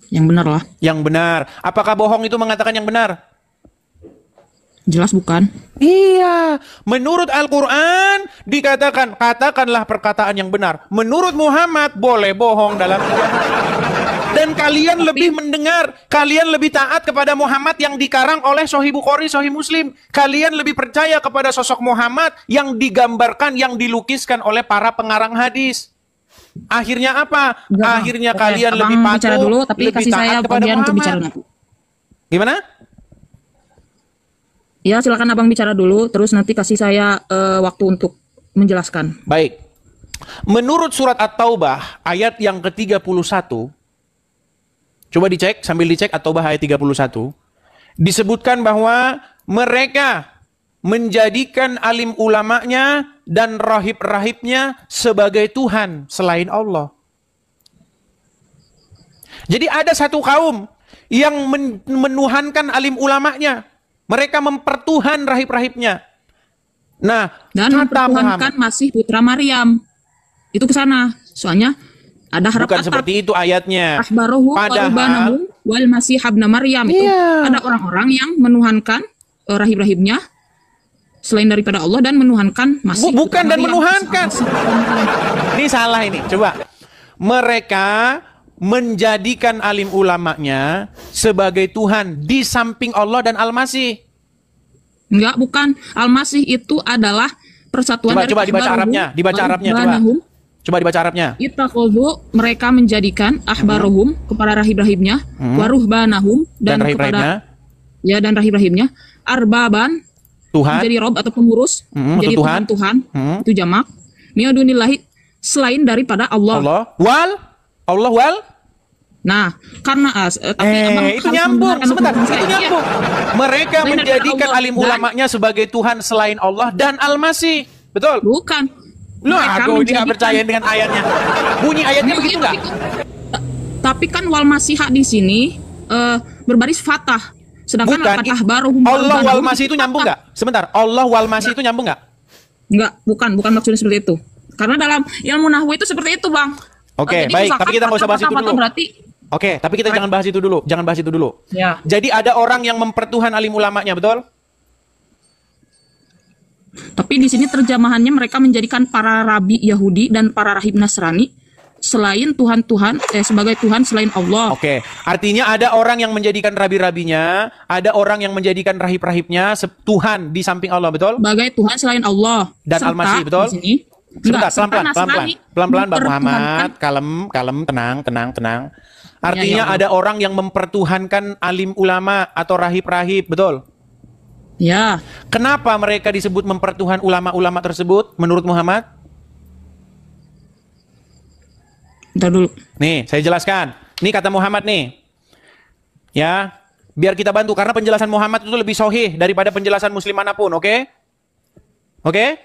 Yang benar lah. Yang benar. Apakah bohong itu mengatakan yang benar? Jelas bukan? Iya. Menurut Al-Quran dikatakan, katakanlah perkataan yang benar. Menurut Muhammad boleh bohong dalam dan kalian lebih mendengar, kalian lebih taat kepada Muhammad yang dikarang oleh Sahih Bukhari, Sahih Muslim. Kalian lebih percaya kepada sosok Muhammad yang digambarkan, yang dilukiskan oleh para pengarang hadis. Akhirnya apa? Enggak, Bang. Akhirnya Oke, kalian Abang lebih patuh, bicara dulu, tapi lebih kasih taat saya kepada bagian untuk Muhammad. bicara nanti. Gimana? Ya, silakan Abang bicara dulu, terus nanti kasih saya waktu untuk menjelaskan. Baik. Menurut surat At-Taubah ayat yang ke-31, coba dicek, sambil dicek At-Taubah ayat 31, disebutkan bahwa mereka menjadikan alim ulamanya dan rahib-rahibnya sebagai Tuhan selain Allah. Jadi ada satu kaum yang menuhankan alim ulamanya. Mereka mempertuhan rahib-rahibnya. Nah, Dan kata mempertuhankan Muhammad, Masih putra Maryam. Itu ke sana. Soalnya ada harap bukan seperti itu ayatnya. Ahbarohu Padahal, walbanahu wal Masih habna Maryam. Itu Iya. ada orang-orang yang menuhankan rahib-rahibnya selain daripada Allah dan menuhankan Masih bukan putra dan Maryam. menuhankan. Masih putra Maryam. Ini salah ini. Coba. Mereka menjadikan alim ulamanya sebagai Tuhan di samping Allah dan Al-Masih. Enggak, bukan. Al-Masih itu adalah persatuan dari Coba dibaca ahbaruhum Arabnya, dibaca wal Arabnya coba. banahum. Coba dibaca Arabnya. Ittakhadhu, mereka menjadikan ahbarohum kepada rahib-rahibnya, waruhbanahum Dan dan rahib-rahibnya, kepada dan rahib-rahibnya arbaban Tuhan, menjadi rob atau pengurus, menjadi atau Tuhan. Tuhan, itu jamak. Mi'adunillahi, selain daripada Allah. Allah wal. Nah, karena tapi abang Itu harus nyambung. mendengarkan Sebentar, hukum itu saya. Iya. nyambung. Mereka Selain menjadikan daripada Allah alim dan- ulamanya sebagai Tuhan selain Allah dan Al-Masih. Betul? Bukan. Lu Mereka aku ini nggak menjadikan- percaya dengan ayatnya. Bunyi ayatnya begitu nggak? Tapi kan wal masihah di sini berbaris fatah. Sedangkan Bukan. lapan ahbaruhum Allah wal banahum Masih itu nyambung nggak? Sebentar. Allah wal Masih itu nyambung nggak? Enggak, bukan maksudnya seperti itu. Karena dalam ilmu nahwu itu seperti itu, Bang. Oke, Jadi baik. misalkan Tapi kita nggak usah bahas itu kata-kata dulu. Berarti Oke, tapi kita jangan bahas itu dulu. Jangan bahas itu dulu. ya. Jadi ada orang yang mempertuhan alim ulamanya, betul? Tapi di sini terjemahannya mereka menjadikan para rabi Yahudi dan para rahib Nasrani selain Tuhan-Tuhan sebagai Tuhan selain Allah. Oke, artinya ada orang yang menjadikan rabi-rabinya, ada orang yang menjadikan rahib-rahibnya Tuhan di samping Allah, betul? Sebagai Tuhan selain Allah. Dan Serta Al-Masih, betul? Di sini, Sebentar, serta pelan-pelan, Nasrani pelan-pelan, Mbak mempertuhankan- Muhammad, kalem, tenang. Artinya Ya, ya. ada orang yang mempertuhankan alim ulama atau rahib-rahib, betul? Ya, Kenapa mereka disebut mempertuhan ulama-ulama tersebut menurut Muhammad? bentar dulu. Nih, saya jelaskan. Nih kata Muhammad nih. Ya, biar kita bantu karena penjelasan Muhammad itu lebih sahih daripada penjelasan muslim manapun, oke? Oke?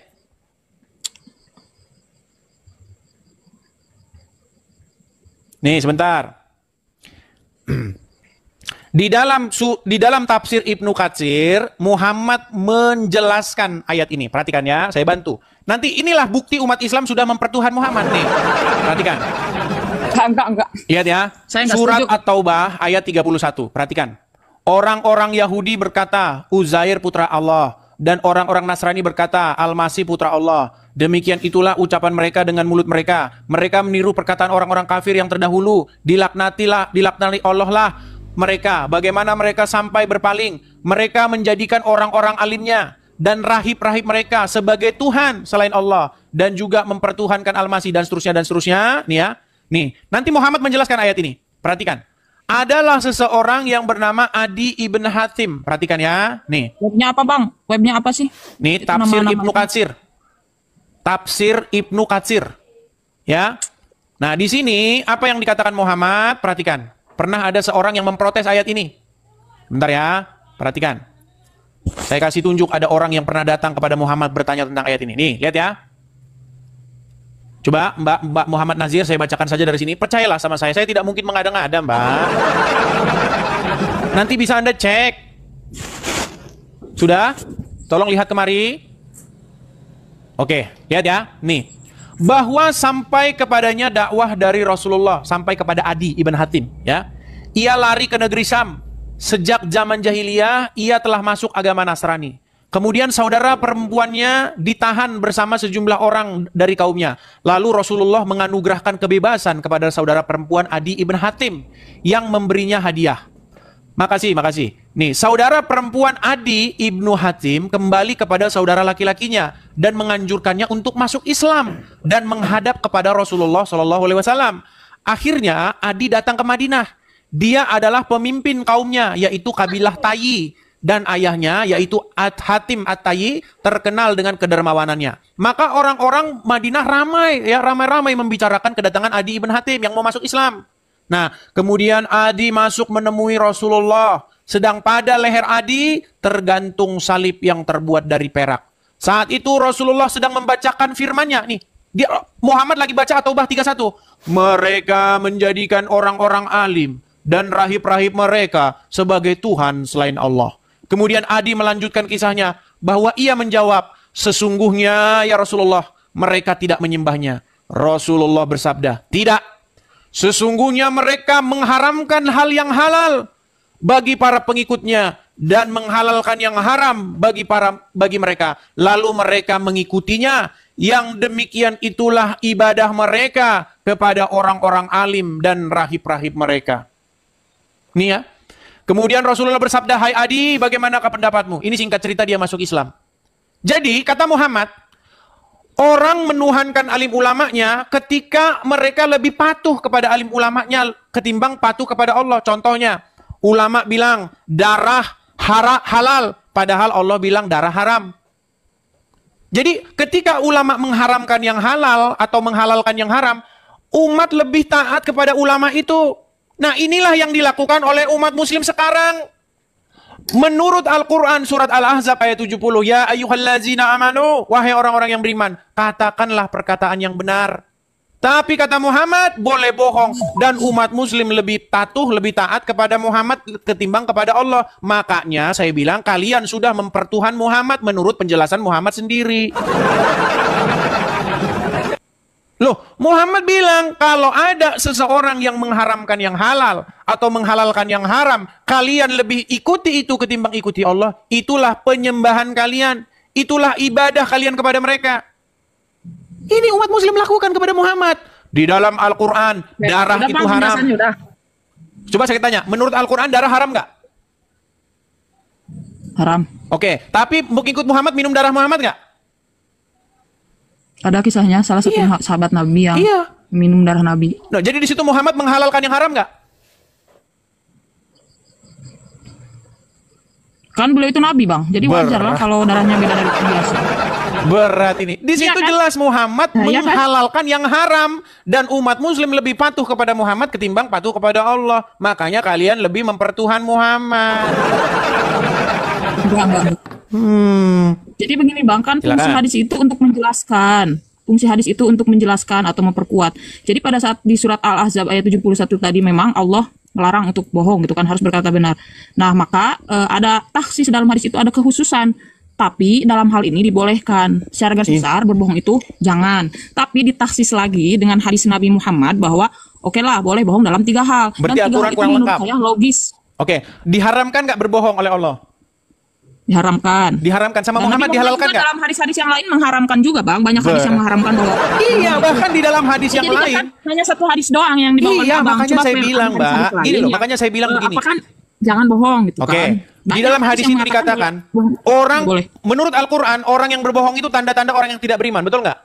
Nih, sebentar. Di dalam tafsir Ibnu Katsir, Muhammad menjelaskan ayat ini. Perhatikan ya, saya bantu. Nanti inilah bukti umat Islam sudah mempertuhan Muhammad nih. Perhatikan. Enggak. Lihat ya. Saya nggak Surat setuju. At-Taubah ayat 31. Perhatikan. Orang-orang Yahudi berkata, Uzair putra Allah. Dan orang-orang Nasrani berkata, Al-Masih putra Allah. Demikian itulah ucapan mereka dengan mulut mereka. Mereka meniru perkataan orang-orang kafir yang terdahulu. Dilaknati Allah lah mereka. Bagaimana mereka sampai berpaling. Mereka menjadikan orang-orang alimnya dan rahib-rahib mereka sebagai Tuhan selain Allah. Dan juga mempertuhankan Al-Masih dan seterusnya. Nih ya. Nih, nanti Muhammad menjelaskan ayat ini. Perhatikan. Adalah seseorang yang bernama Adi ibn Hatim. Perhatikan ya. Nih. Webnya apa, Bang? Webnya apa sih? Nih Itu tafsir nama-nama Ibnu itu. Katsir. Tafsir Ibnu Katsir. Ya. Nah, di sini apa yang dikatakan Muhammad? Perhatikan. Pernah ada seorang yang memprotes ayat ini. Bentar ya. Perhatikan. Saya kasih tunjuk ada orang yang pernah datang kepada Muhammad bertanya tentang ayat ini. Nih, lihat ya. Coba Mbak Muhammad Nazir saya bacakan saja dari sini. Percayalah sama saya tidak mungkin mengada-ngada, Mbak. Nanti bisa Anda cek. Sudah? Tolong lihat kemari. Oke, lihat ya. Nih. Bahwa sampai kepadanya dakwah dari Rasulullah, sampai kepada Adi ibn Hatim, ya. Ia lari ke negeri Syam. Sejak zaman jahiliyah ia telah masuk agama Nasrani. Kemudian saudara perempuannya ditahan bersama sejumlah orang dari kaumnya. Lalu Rasulullah menganugerahkan kebebasan kepada saudara perempuan Adi ibn Hatim yang memberinya hadiah. Makasih. Nih, saudara perempuan Adi ibnu Hatim kembali kepada saudara laki-lakinya dan menganjurkannya untuk masuk Islam dan menghadap kepada Rasulullah SAW. Akhirnya Adi datang ke Madinah. Dia adalah pemimpin kaumnya, yaitu kabilah Tayyi. Dan ayahnya yaitu Hatim At-Tayyi terkenal dengan kedermawanannya. Maka orang-orang Madinah ramai membicarakan kedatangan Adi ibn Hatim yang mau masuk Islam. Nah, kemudian Adi masuk menemui Rasulullah sedang pada leher Adi tergantung salib yang terbuat dari perak. Saat itu Rasulullah sedang membacakan firman-Nya. Nih, Muhammad lagi baca At-Taubah 31. Mereka menjadikan orang-orang alim dan rahib-rahib mereka sebagai Tuhan selain Allah. Kemudian Adi melanjutkan kisahnya bahwa ia menjawab, sesungguhnya ya Rasulullah, mereka tidak menyembahnya. Rasulullah bersabda, tidak. Sesungguhnya mereka mengharamkan hal yang halal bagi para pengikutnya dan menghalalkan yang haram bagi mereka. Lalu mereka mengikutinya. Yang demikian itulah ibadah mereka kepada orang-orang alim dan rahib-rahib mereka. Nih ya. Kemudian Rasulullah bersabda, hai Adi, bagaimanakah pendapatmu? Ini singkat cerita dia masuk Islam. Jadi, kata Muhammad, orang menuhankan alim ulamanya ketika mereka lebih patuh kepada alim ulamanya ketimbang patuh kepada Allah. Contohnya, ulama bilang darah halal, padahal Allah bilang darah haram. Jadi ketika ulama mengharamkan yang halal atau menghalalkan yang haram, umat lebih taat kepada ulama itu. Nah, inilah yang dilakukan oleh umat muslim sekarang. Menurut Al-Quran surat Al-Ahzab ayat 70, ya ayyuhallazina amanu, wahai orang-orang yang beriman, katakanlah perkataan yang benar. Tapi kata Muhammad, boleh bohong. Dan umat muslim lebih patuh, lebih taat kepada Muhammad ketimbang kepada Allah. Makanya saya bilang, kalian sudah mempertuhan Muhammad menurut penjelasan Muhammad sendiri. Loh, Muhammad bilang, kalau ada seseorang yang mengharamkan yang halal atau menghalalkan yang haram, kalian lebih ikuti itu ketimbang ikuti Allah. Itulah penyembahan kalian. Itulah ibadah kalian kepada mereka. Ini umat muslim lakukan kepada Muhammad. Di dalam Al-Quran, darah itu haram. Coba saya tanya, menurut Al-Quran darah haram nggak? Haram. Oke, tapi mengikut Muhammad minum darah Muhammad nggak? Ada kisahnya salah satu sahabat Nabi yang minum darah Nabi. Nah, jadi di situ Muhammad menghalalkan yang haram nggak? Kan beliau itu Nabi, Bang. Jadi wajar lah kalau darahnya beda dari biasa. Berat ini. Di situ kan? jelas Muhammad Kan? menghalalkan yang haram dan umat muslim lebih patuh kepada Muhammad ketimbang patuh kepada Allah. Makanya kalian lebih mempertuhan Muhammad. Enggak. Jadi begini, Bang, kan fungsi hadis itu untuk menjelaskan. Fungsi hadis itu untuk menjelaskan atau memperkuat. Jadi pada saat di surat Al-Ahzab ayat 71 tadi memang Allah melarang untuk bohong gitu kan, harus berkata benar. Nah, maka ada taksis dalam hadis itu, ada kekhususan. Tapi dalam hal ini dibolehkan. Secara garis besar berbohong itu jangan. Tapi ditaksis lagi dengan hadis Nabi Muhammad bahwa oke lah boleh bohong dalam 3 hal. Berarti dan 3 hal itu menurut saya logis. Oke, diharamkan nggak berbohong oleh Allah? Diharamkan. Diharamkan sama Dan Muhammad Nabi dihalalkan nggak? Dalam hadis-hadis yang lain mengharamkan juga, Bang. Banyak hadis yang mengharamkan bahwa iya, bahkan di dalam hadis yang jadi lain. kan hanya satu hadis doang yang dibawa oleh Iya, Abang. makanya Coba saya bilang, Mbak. Gini loh, makanya saya bilang begini. Apakah jangan bohong gitu Oke. kan. Di dalam hadis itu dikatakan, orang boleh. menurut Al-Quran, orang yang berbohong itu tanda-tanda orang yang tidak beriman. Betul nggak?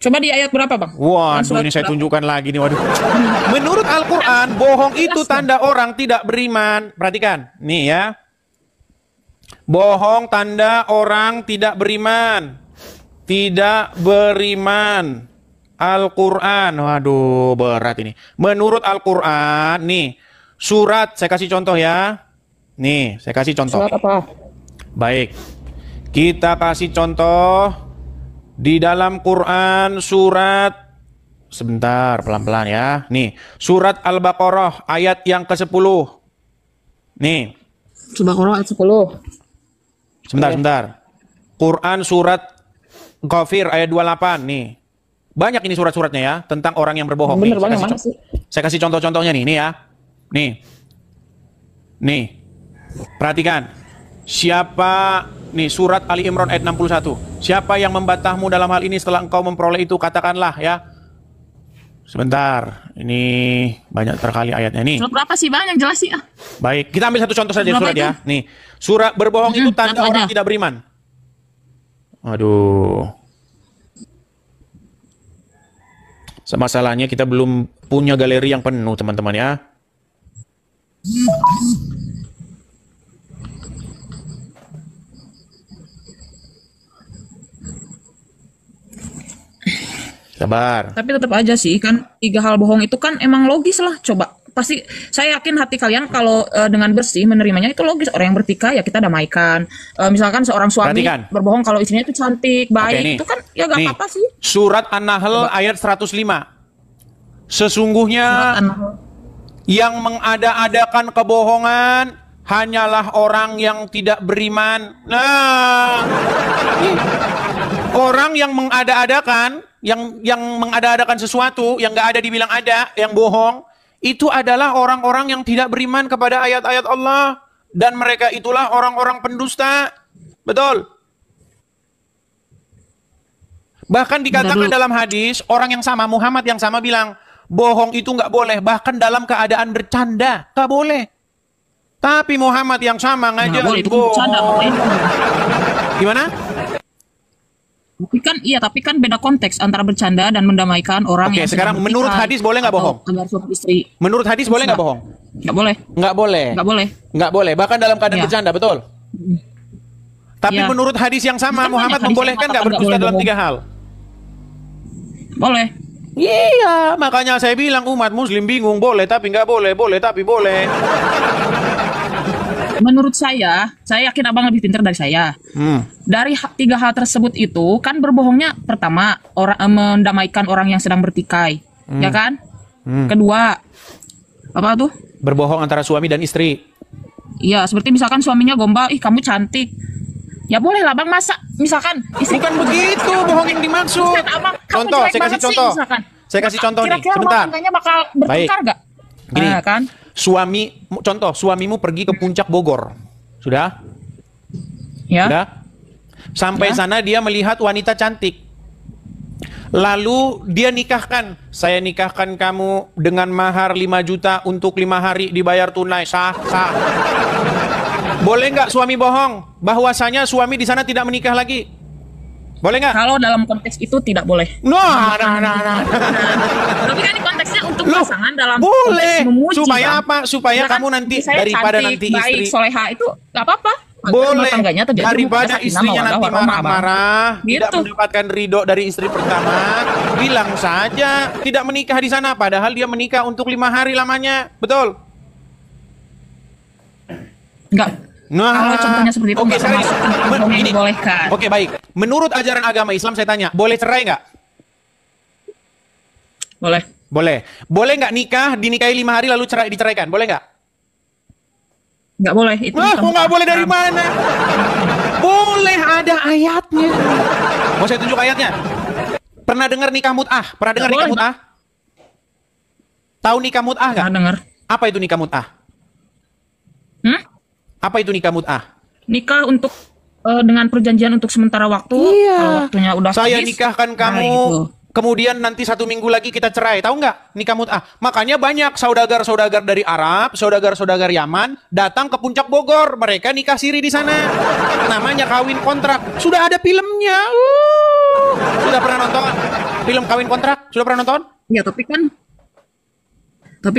Coba di ayat berapa, Bang? Waduh, ini saya tunjukkan lagi nih, waduh. Menurut Al-Quran, bohong itu tanda orang tidak beriman. Perhatikan, nih ya. Bohong tanda orang tidak beriman. Tidak beriman. Al-Quran, waduh berat ini. Menurut Al-Quran, nih. Surat, saya kasih contoh ya. Nih, saya kasih contoh. Surat apa? Baik. Kita kasih contoh di dalam Quran surat, sebentar, pelan-pelan ya. Nih, surat Al-Baqarah ayat yang ke-10. Nih. Al-Baqarah ayat 10. Sebentar. Quran surat Ghafir ayat 28 nih. Banyak ini surat-suratnya ya tentang orang yang berbohong. Bener, nih, saya kasih contoh-contohnya nih ya. Nih. Perhatikan. Siapa nih surat Ali Imran ayat 61. Siapa yang membantahmu dalam hal ini setelah engkau memperoleh itu, katakanlah ya. Sebentar. Ini banyak terkali ayatnya nih. Surat berapa sih, Bang, yang jelas sih? Baik, kita ambil satu contoh saja Berapa surat itu? ya. Nih, surat berbohong itu tanda satu orang aja. tidak beriman. Aduh. Masalahnya kita belum punya galeri yang penuh, teman-teman ya. Tapi Sabar. tetap aja sih kan 3 hal bohong itu kan emang logis lah. Coba pasti saya yakin hati kalian kalau dengan bersih menerimanya itu logis. Orang yang bertikai ya kita damaikan. Misalkan seorang suami Perhatikan. berbohong kalau istrinya itu cantik, baik, nih. itu kan ya gak Nih, apa-apa sih. Surat An-Nahl ayat 105. Sesungguhnya yang mengada-adakan kebohongan hanyalah orang yang tidak beriman. Nah, orang yang mengada-adakan, yang mengada-adakan sesuatu yang nggak ada dibilang ada, yang bohong, itu adalah orang-orang yang tidak beriman kepada ayat-ayat Allah, dan mereka itulah orang-orang pendusta. Betul. Bahkan dikatakan dalam hadis, orang yang sama, Muhammad yang sama bilang, bohong itu nggak boleh, bahkan dalam keadaan bercanda, nggak boleh. Tapi Muhammad yang sama ngajarin bohong. Gimana? Tapi kan beda konteks antara bercanda dan mendamaikan orang Oke, yang sekarang sedang menurut bertikai hadis boleh nggak atau bohong? agar suami istri. Menurut hadis boleh nggak bohong? Nggak boleh. Nggak boleh. Nggak boleh. Nggak boleh, bahkan dalam keadaan Ya. bercanda, betul? Tapi Ya. menurut hadis yang sama, Kan Muhammad banyak hadis membolehkan yang nggak mengatakan berdusta nggak dalam boleh 3 hal? Boleh. Iya, makanya saya bilang umat muslim bingung, boleh tapi nggak boleh, boleh tapi boleh. Menurut saya yakin abang lebih pintar dari saya. Dari 3 hal tersebut itu kan berbohongnya pertama orang mendamaikan orang yang sedang bertikai, ya kan? Kedua, apa tuh? Berbohong antara suami dan istri. Iya, seperti misalkan suaminya gombal, ih kamu cantik. Ya boleh lah bang, masa misalkan istri Bukan begitu bohong yang dimaksud. Buset, abang, kamu Contoh, jelek saya kasih banget sih, contoh. misalkan. Saya kasih contoh nih, Kira-kira sebentar. rumah tangganya bakal bertengkar gak? Gini, Nah, kan? suamimu pergi ke puncak Bogor. Sudah? Ya. Sudah? Sampai Ya. sana dia melihat wanita cantik. Lalu dia nikahkan. Saya nikahkan kamu dengan mahar 5 juta untuk 5 hari dibayar tunai. Sah, sah. Boleh nggak suami bohong bahwasanya suami di sana tidak menikah lagi? Boleh nggak? Kalau dalam konteks itu tidak boleh. Nah. Tapi kan ini konteksnya untuk Loh, pasangan dalam boleh. konteks memuji. Supaya Bang. apa? Supaya Ya kan, kamu nanti saya daripada cantik, nanti baik, istri. soleha itu nggak apa-apa. Agar rumah Boleh, tangganya terjadi daripada sakinah, istrinya mawaddah, nanti warahmah, Bang. marah-marah, tidak Gitu. mendapatkan ridho dari istri pertama, bilang saja tidak menikah di sana, padahal dia menikah untuk 5 hari lamanya, betul? Enggak. Nah, Kalau contohnya seperti itu oke, nggak sekali. termasuk bohong yang Gini. dibolehkan. Oke, baik. Menurut ajaran agama Islam saya tanya, boleh cerai nggak? Boleh. Boleh. Boleh nggak nikah, dinikahi 5 hari lalu diceraikan? Boleh nggak? Nggak boleh. Itu Wah, kok nggak boleh dari haram. mana? Boleh, ada ayatnya. Mau saya tunjuk ayatnya? Pernah dengar nikah mut'ah? Pernah dengar Nggak nikah boleh. mut'ah? Tahu nikah mut'ah nggak? Nggak dengar. Apa itu nikah mut'ah? Apa itu nikah mut'ah? Nikah untuk dengan perjanjian untuk sementara waktu. Kalau waktunya udah Saya habis, nikahkan nah, kamu, gitu. kemudian nanti 1 minggu lagi kita cerai. Tahu nggak nikah mut'ah? Makanya banyak saudagar-saudagar dari Arab, saudagar-saudagar Yaman datang ke puncak Bogor. Mereka nikah siri di sana. Namanya kawin kontrak. Sudah ada filmnya. Sudah pernah nonton film kawin kontrak? Sudah pernah nonton? Ya, tapi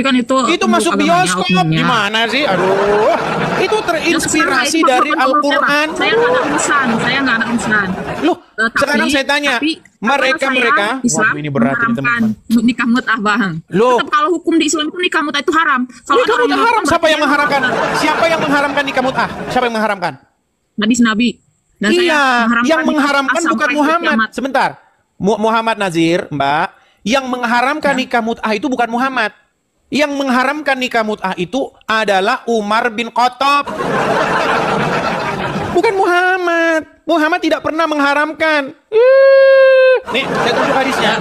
kan itu Itu menurut masuk agamanya, bioskop. hukumnya. Gimana sih? Aduh. Itu terinspirasi dari Al-Quran. Saya nggak ada urusan. Loh, Tapi- sekarang saya tanya, tapi mereka Islam Waduh, ini berat ini mengharamkan teman-teman. nikah mut'ah, Bang. Loh. Tetap kalau hukum di Islam itu nikah mut'ah itu haram. Kalau Nikah ada orang mut'ah yang haram. melakukan, Siapa yang berarti mengharamkan? dia melanggar Siapa yang mengharamkan nikah mut'ah? Siapa yang mengharamkan? hadis Nabi. Dan saya Iya, yang nikah mengharamkan mut'ah bukan sampai Muhammad. kiamat. Sebentar. Muhammad Nazir, Mbak. Yang mengharamkan Ya. nikah mut'ah itu bukan Muhammad. Yang mengharamkan nikah mut'ah itu adalah Umar bin Khattab. Bukan Muhammad. Muhammad tidak pernah mengharamkan. Nih, saya tunjuk hadisnya.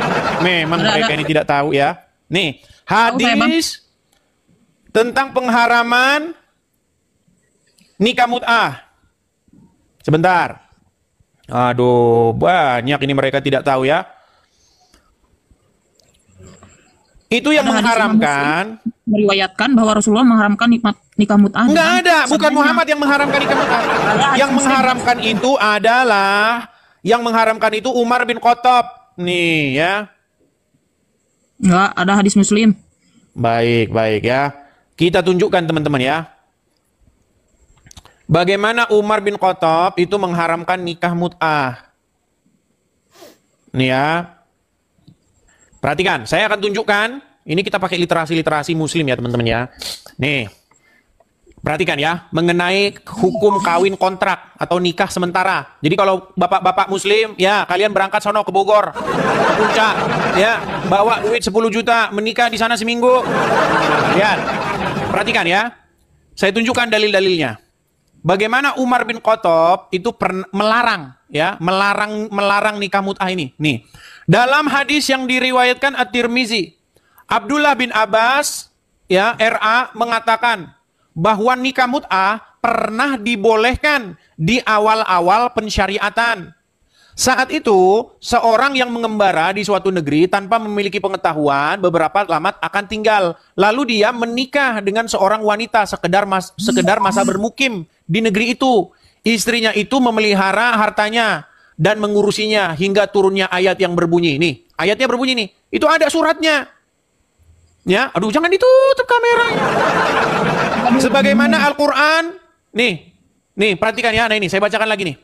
Memang Ada. mereka ini tidak tahu ya. Nih, Tahu saya, Bang. hadis tentang pengharaman nikah mut'ah. Sebentar. Aduh, banyak ini mereka tidak tahu ya. Itu yang Ada hadis Imam mengharamkan. meriwayatkan bahwa Rasulullah mengharamkan nikah mut'ah. Enggak dengan ada, bukan samanya. Muhammad yang mengharamkan nikah mut'ah. Yang mengharamkan itu adalah Umar bin Khattab. Nih ya. Enggak, ada hadis Muslim. Baik, baik ya. Kita tunjukkan teman-teman ya. Bagaimana Umar bin Khattab itu mengharamkan nikah mut'ah. Nih ya. Perhatikan, saya akan tunjukkan Ini kita pakai literasi muslim ya teman-teman ya. Nih, perhatikan ya, mengenai hukum kawin kontrak atau nikah sementara. Jadi kalau bapak-bapak muslim, ya kalian berangkat sono ke Bogor, ke Puncak, ya, bawa duit 10 juta, menikah di sana seminggu. Lihat, perhatikan ya, saya tunjukkan dalil-dalilnya. Bagaimana Umar bin Khattab itu melarang nikah mut'ah ini. Nih, dalam hadis yang diriwayatkan At-Tirmizi, Abdullah bin Abbas, ya, RA mengatakan bahwa nikah mut'ah pernah dibolehkan di awal-awal pensyariatan. Saat itu, seorang yang mengembara di suatu negeri tanpa memiliki pengetahuan beberapa lama akan tinggal. Lalu dia menikah dengan seorang wanita sekedar masa bermukim di negeri itu. Istrinya itu memelihara hartanya dan mengurusinya hingga turunnya ayat yang berbunyi. Nih, ayatnya berbunyi nih. Itu ada suratnya. Ya, aduh jangan ditutup kameranya. Sebagaimana Al-Quran, nih perhatikan ya, nah ini saya bacakan lagi nih.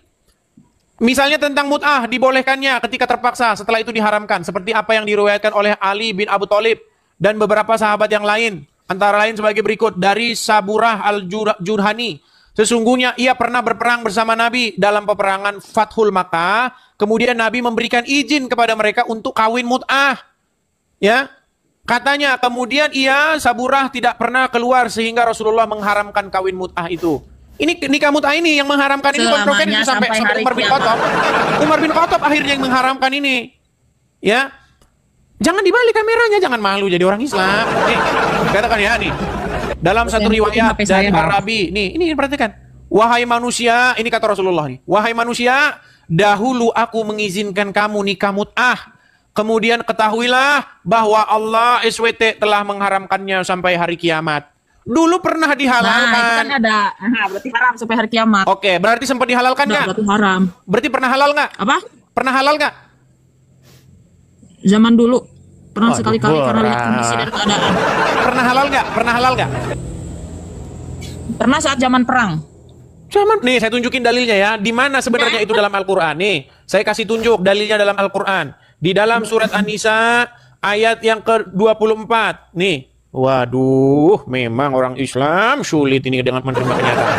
Misalnya tentang mut'ah dibolehkannya ketika terpaksa, setelah itu diharamkan. Seperti apa yang diriwayatkan oleh Ali bin Abu Thalib dan beberapa sahabat yang lain. Antara lain sebagai berikut, dari Saburah al-Jurhani. Sesungguhnya ia pernah berperang bersama Nabi dalam peperangan Fathul Makkah. Kemudian Nabi memberikan izin kepada mereka untuk kawin mut'ah. Ya, katanya kemudian Saburah tidak pernah keluar sehingga Rasulullah mengharamkan kawin mut'ah itu. Ini nikah mut'ah ini yang mengharamkan ini kontroversi sampai Umar bin Khattab. Umar bin Khattab akhirnya yang mengharamkan ini. Ya. Jangan dibalik kameranya, jangan malu jadi orang Islam. Nih, katakan ya nih. Dalam satu riwayat dari Arabi, ini perhatikan. Wahai manusia, ini kata Rasulullah nih. Wahai manusia, dahulu aku mengizinkan kamu nikah mut'ah. Kemudian ketahuilah bahwa Allah SWT telah mengharamkannya sampai hari kiamat. Dulu pernah dihalalkan. Nah, itu kan ada. Berarti haram sampai hari kiamat. Oke, berarti sempat dihalalkan nggak? Berarti haram. Berarti pernah halal nggak? Apa? Pernah halal nggak? Zaman dulu. Pernah sekali-kali karena lihat kondisi dan keadaan. Pernah halal nggak? Pernah halal nggak? Pernah saat zaman perang. Nih, saya tunjukin dalilnya ya. Di mana sebenarnya itu dalam Al-Quran? Nih, saya kasih tunjuk dalilnya dalam Al-Quran. Di dalam surat An-Nisa ayat yang ke-24. Nih. Waduh, memang orang Islam sulit ini dengan menerima kenyataan.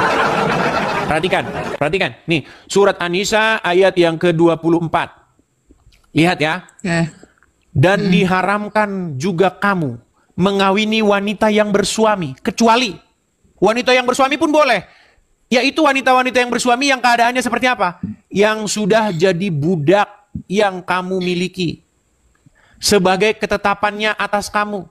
Perhatikan. Nih, surat An-Nisa ayat yang ke-24. Lihat ya. Dan diharamkan juga kamu mengawini wanita yang bersuami. Kecuali wanita yang bersuami pun boleh. Yaitu wanita-wanita yang bersuami yang keadaannya seperti apa? Yang sudah jadi budak yang kamu miliki. Sebagai ketetapannya atas kamu.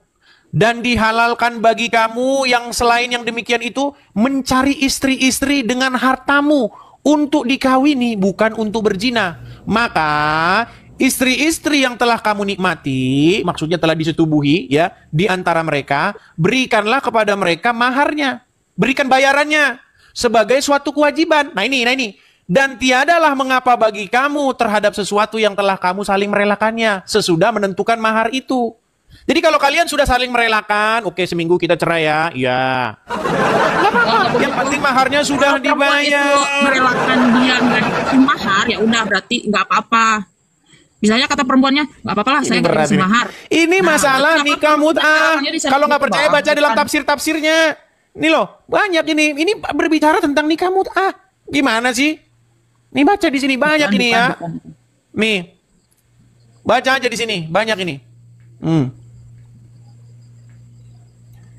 Dan dihalalkan bagi kamu yang selain yang demikian itu mencari istri-istri dengan hartamu untuk dikawini, bukan untuk berzina. Maka istri-istri yang telah kamu nikmati, maksudnya telah disetubuhi ya, di antara mereka, berikanlah kepada mereka maharnya, berikan bayarannya sebagai suatu kewajiban. Nah ini. Dan tiadalah mengapa bagi kamu terhadap sesuatu yang telah kamu saling merelakannya sesudah menentukan mahar itu. Jadi kalau kalian sudah saling merelakan, oke seminggu kita cerai ya, iya. Nggak apa-apa. Yang penting maharnya sudah dibayar. Merelakan dia nggak dikasih mahar, ya udah berarti nggak apa-apa. Misalnya kata perempuannya, nggak apa-apa lah, saya nggak dikasih mahar. Ini masalah nikah mut'ah. Kalau nggak percaya baca dalam tafsir-tafsirnya. Nih loh, banyak ini. Ini berbicara tentang nikah mut'ah. Gimana sih? Nih baca di sini banyak ini ya. Nih, baca aja di sini banyak ini.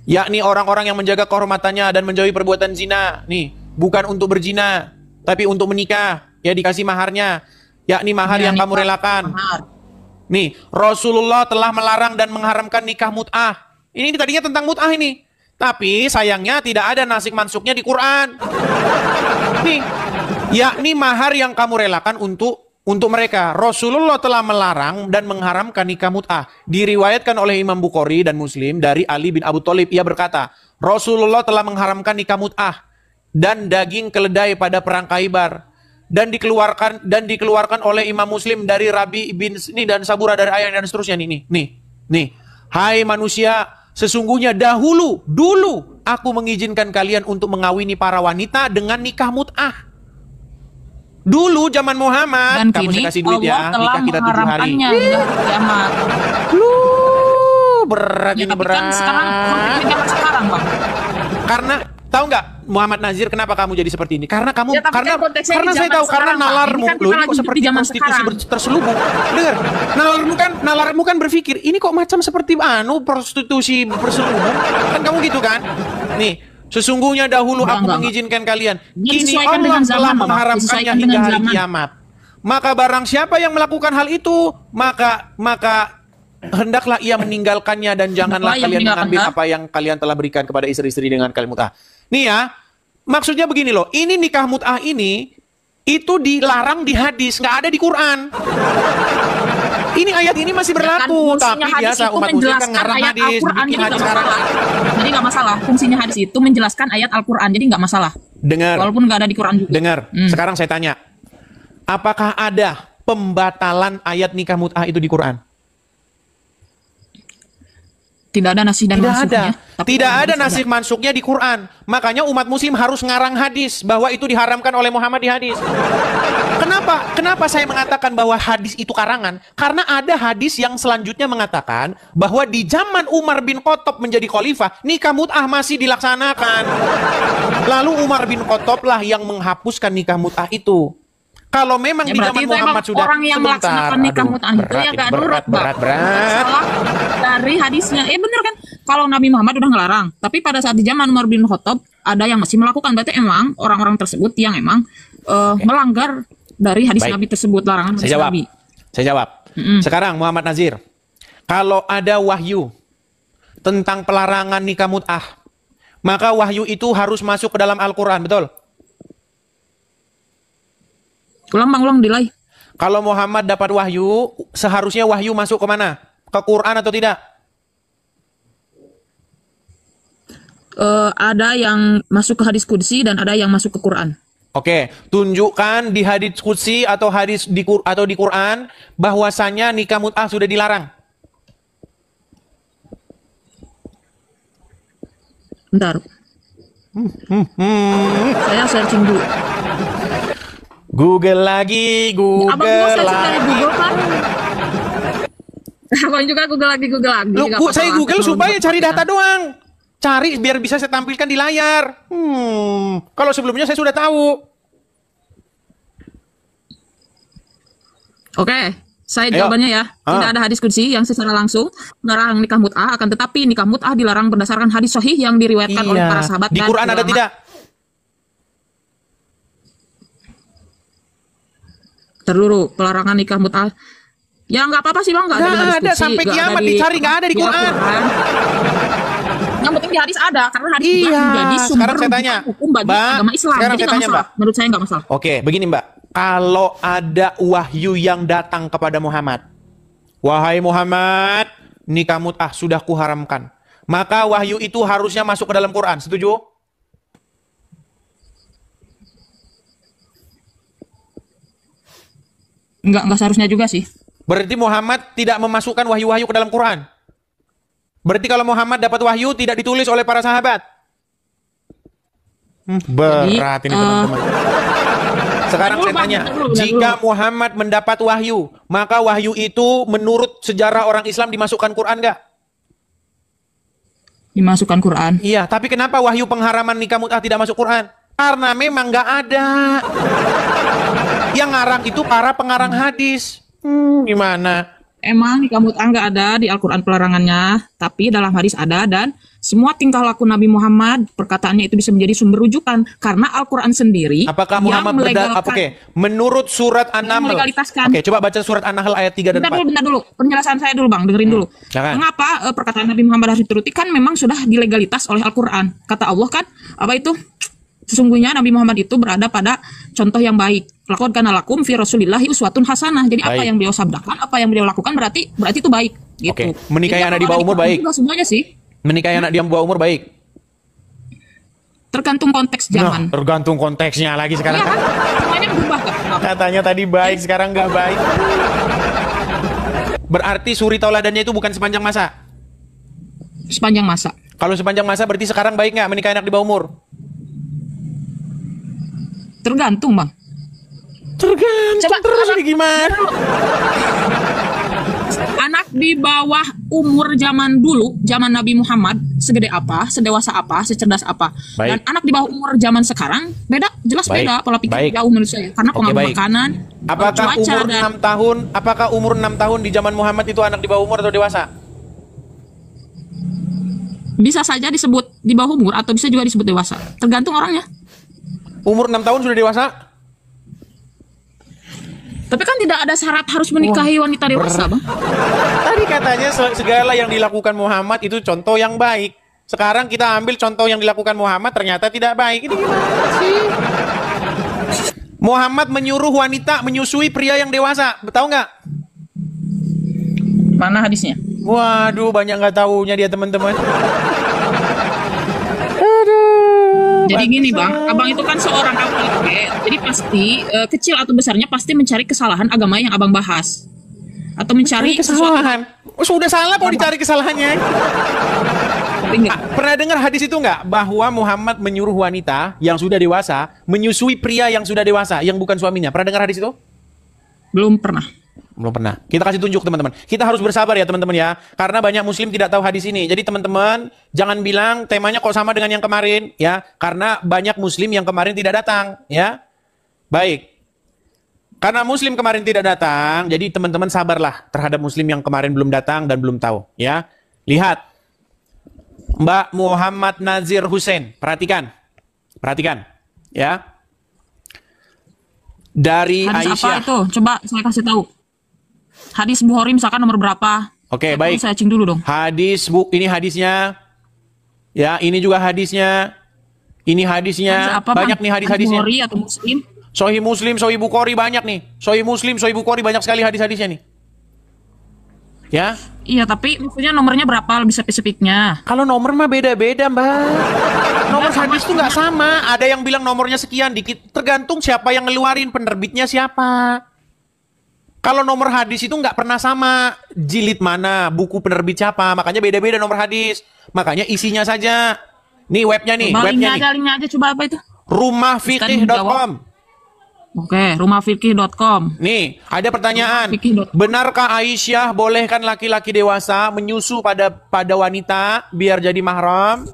Yakni orang-orang yang menjaga kehormatannya dan menjauhi perbuatan zina. Nih, bukan untuk berzina, tapi untuk menikah. Ya dikasih maharnya, yakni mahar yang kamu relakan. Nih, Rasulullah telah melarang dan mengharamkan nikah mut'ah. Ini tadinya tentang mut'ah ini. Tapi sayangnya tidak ada nasik mansuknya di Quran. Nih, yakni mahar yang kamu relakan untuk mereka. Rasulullah telah melarang dan mengharamkan nikah mut'ah. Diriwayatkan oleh Imam Bukhari dan Muslim dari Ali bin Abu Thalib. Ia berkata, Rasulullah telah mengharamkan nikah mut'ah dan daging keledai pada perang Khaibar. Dan dikeluarkan oleh Imam Muslim dari Rabi bin ini dan Saburah dari ayah dan seterusnya. Nih. Hai manusia, sesungguhnya dulu aku mengizinkan kalian untuk mengawini para wanita dengan nikah mut'ah. Dulu zaman Muhammad, dan kamu kini kasih duit Allah ya, telah nikah kita 7 hari. mengharamkannya hingga kiamat. berat Ya, ini tapi berat. kan sekarang zaman sekarang, Bang. Karena tahu nggak Muhammad Nazir kenapa kamu jadi seperti ini? Karena kamu Ya, tapi karena kan konteksnya karena di saya zaman tahu karena sekarang, Pak. nalarmu Ini kan loh kita ini lagi kok hidup seperti di zaman prostitusi sekarang. terselubung. Dengar, nalarmu kan berpikir ini kok macam seperti prostitusi berselubung. Kan kamu gitu kan? Nih, sesungguhnya dahulu aku Enggak. mengizinkan kalian. Ini Kini disesuaikan Allah dengan zaman, telah Bapak. mengharamkannya Disesuaikan hingga dengan hari zaman. kiamat. Maka barang siapa yang melakukan hal itu, maka hendaklah ia meninggalkannya dan janganlah Hendaklah ia kalian mengambil meninggalkan, apa yang kalian telah berikan kepada istri-istri dengan kalian mut'ah. Nih ya, maksudnya begini loh, ini nikah mut'ah ini itu dilarang di hadis, nggak ada di Quran. Ini ayat ini masih berlaku, Fungsinya tapi hadis biasa itu umat muslim kan menjelaskan ngarang ayat hadis, Al-Quran, bikin jadi hadis nggak sekarang. masalah. Jadi nggak masalah. Fungsinya hadis itu menjelaskan ayat Al-Quran, jadi nggak masalah. Dengar, Walaupun nggak ada di Quran juga. dengar. Sekarang saya tanya, apakah ada pembatalan ayat nikah mut'ah itu di Quran? Tidak ada nasih dan Tidak mansuknya. ada. Tapi Tidak dalam ada hadis nasih mansuknya di Quran. Makanya umat muslim harus ngarang hadis bahwa itu diharamkan oleh Muhammad di hadis. Kenapa? Kenapa saya mengatakan bahwa hadis itu karangan? Karena ada hadis yang selanjutnya mengatakan bahwa di zaman Umar bin Khattab menjadi khalifah, nikah mut'ah masih dilaksanakan. Lalu Umar bin Khattab lah yang menghapuskan nikah mut'ah itu. Kalau memang Ya, di berarti zaman itu Muhammad emang sudah orang yang melaksanakan nikah mut'ah itu ya nggak nurut, Bang. berat. Salah dari hadisnya. Bener kan? Kalau Nabi Muhammad udah ngelarang, tapi pada saat di zaman Umar bin Khattab ada yang masih melakukan. Berarti emang orang-orang tersebut yang emang melanggar dari hadis Baik. Nabi tersebut, larangan hadis Saya jawab. Nabi. Saya jawab. Sekarang Muhammad Nazir, kalau ada wahyu tentang pelarangan nikah mut'ah, maka wahyu itu harus masuk ke dalam Al-Quran, betul? Ulang delay. Kalau Muhammad dapat wahyu, seharusnya wahyu masuk ke mana? Ke Quran atau tidak? Ada yang masuk ke hadis qudsi dan ada yang masuk ke Quran. Oke, tunjukkan di hadis qudsi atau hadis di Quran bahwasanya nikah mut'ah sudah dilarang. Bentar. Saya searching dulu. Google lagi, Abang juga Google searching dari lagi. Google kan? Abang juga Google lagi. Loh, Nggak apa-apa saya lah. Google supaya cari Teknologi data doang. Cari biar bisa saya tampilkan di layar. Kalau sebelumnya saya sudah tahu. Oke, saya Ayo. jawabannya ya. Tidak Ah. ada hadis qudsi yang secara langsung melarang nikah mut'ah, akan tetapi nikah mut'ah dilarang berdasarkan hadis sahih yang diriwayatkan oleh para sahabat Di dan Quran ada ulama. tidak? Terlalu pelarangan nikah mut'ah. Ya nggak apa-apa sih Bang, nggak ada di Nggak hadis ada, qudsi, sampai nggak kiamat ada dicari, nggak ada di Quran. Al-Quran. Yang penting di hadis ada, karena hadis Iya, juga menjadi sumber sekarang saya tanya. rujukan hukum bagi Mbak, agama Islam. sekarang Jadi saya nggak tanya, masalah. Mbak. Menurut saya nggak masalah. Oke, begini Mbak. Kalau ada wahyu yang datang kepada Muhammad. Wahai Muhammad, nikah mut'ah sudah kuharamkan. Maka wahyu itu harusnya masuk ke dalam Quran. Setuju? Nggak seharusnya juga sih. Berarti Muhammad tidak memasukkan wahyu-wahyu ke dalam Quran. Berarti kalau Muhammad dapat wahyu tidak ditulis oleh para sahabat. Berat ini teman-teman. Sekarang saya tanya, jika Muhammad mendapat wahyu, maka wahyu itu menurut sejarah orang Islam dimasukkan Quran nggak? Dimasukkan Quran. Iya, tapi kenapa wahyu pengharaman nikah mut'ah tidak masuk Quran? Karena memang nggak ada. Yang ngarang itu para pengarang hadis. Gimana? Emang nikah mut'ah nggak ada di Al-Quran pelarangannya, tapi dalam hadis ada, dan semua tingkah laku Nabi Muhammad, perkataannya itu bisa menjadi sumber rujukan karena Al-Quran sendiri Apakah Muhammad Oke, menurut surat An-Nahl. melegalitaskan. Oke, coba baca surat An-Nahl ayat 3 dan 4. Bentar dulu, penjelasan saya dulu Bang, dengerin dulu. silakan. Mengapa perkataan Nabi Muhammad harus dituruti? Kan memang sudah dilegalitas oleh Al-Quran. Kata Allah kan, apa itu? Sesungguhnya Nabi Muhammad itu berada pada contoh yang baik. Laqad kana lakum fi Rasulillahi uswatun hasanah. Jadi apa Baik. yang beliau sabdakan, apa yang beliau lakukan berarti itu baik. Gitu. Oke, menikahi Jadi anak di kalau bawah umur Quran baik. juga semuanya sih Menikahi anak di bawah umur baik. tergantung konteks zaman. Nah, tergantung konteksnya lagi sekarang. Iya kan? Semuanya berubah kan? Katanya tadi baik, sekarang nggak baik. Berarti suri tauladannya itu bukan sepanjang masa. Sepanjang masa. Kalau sepanjang masa berarti sekarang baik nggak menikahi anak di bawah umur? Tergantung Bang. Tergantung Coba, terus Abang. ini gimana? Anak di bawah umur zaman dulu, zaman Nabi Muhammad, segede apa, sedewasa apa, secerdas apa. Baik. Dan anak di bawah umur zaman sekarang, beda, jelas Baik. beda pola pikir Baik. jauh menurut saya. Karena Oke, pengaruh baik. makanan, Apakah cuaca, umur dan 6 tahun, apakah umur 6 tahun di zaman Muhammad itu anak di bawah umur atau dewasa? bisa saja disebut di bawah umur atau bisa juga disebut dewasa. Tergantung orangnya. Umur 6 tahun sudah dewasa? Tapi kan tidak ada syarat harus menikahi wanita dewasa, Bang. Tadi katanya segala yang dilakukan Muhammad itu contoh yang baik. Sekarang kita ambil contoh yang dilakukan Muhammad ternyata tidak baik. Ini gimana sih? Muhammad menyuruh wanita menyusui pria yang dewasa. Tahu nggak? Mana hadisnya? Waduh, banyak nggak taunya dia teman-teman. Jadi gini Bang, Abang itu kan seorang Katolik, jadi pasti kecil atau besarnya pasti mencari kesalahan agama yang Abang bahas. Atau mencari Kesalahan. Oh, sudah salah mau dicari kesalahannya. Tapi enggak. Pernah dengar hadis itu nggak? Bahwa Muhammad menyuruh wanita yang sudah dewasa menyusui pria yang sudah dewasa, yang bukan suaminya. Pernah dengar hadis itu? Belum pernah. Belum pernah. Kita kasih tunjuk teman-teman. Kita harus bersabar ya teman-teman ya. Karena banyak muslim tidak tahu hadis ini. Jadi teman-teman jangan bilang temanya kok sama dengan yang kemarin ya. Karena banyak muslim yang kemarin tidak datang ya. Baik. Karena muslim kemarin tidak datang, jadi teman-teman sabarlah terhadap muslim yang kemarin belum datang dan belum tahu ya. Lihat. Mbak Muhammad Nazir Hussein, perhatikan. Perhatikan ya. Dari Hadis Aisyah. apa itu? Coba saya kasih tahu. Hadis Bukhari misalkan nomor berapa? Oke, baik. Saya cing dulu dong. Hadis ini hadisnya. Ya, ini juga hadisnya. Ini hadisnya. Hadis apa, Banyak Bang? nih hadis-hadisnya. Bukhari atau Muslim? Sahih Muslim, Sahih Bukhari banyak nih. Sahih Muslim, Sahih Bukhari banyak sekali hadis-hadisnya nih. Ya. Iya, tapi maksudnya nomornya berapa lebih spesifiknya? Kalau nomor mah beda-beda, Mbak. Nomor hadis tuh nggak sama. Ada yang bilang nomornya sekian dikit. Tergantung siapa yang ngeluarin, penerbitnya siapa. Kalau nomor hadis itu nggak pernah sama. Jilid mana, buku penerbit siapa. Makanya beda-beda nomor hadis. Makanya isinya saja. Nih webnya nih, Coba webnya nih. linknya aja coba apa itu? Rumahfikih.com. Oke, rumahfikih.com. Nih, ada pertanyaan. Rumahfikih.com. Benarkah Aisyah bolehkan laki-laki dewasa menyusu pada wanita biar jadi mahram?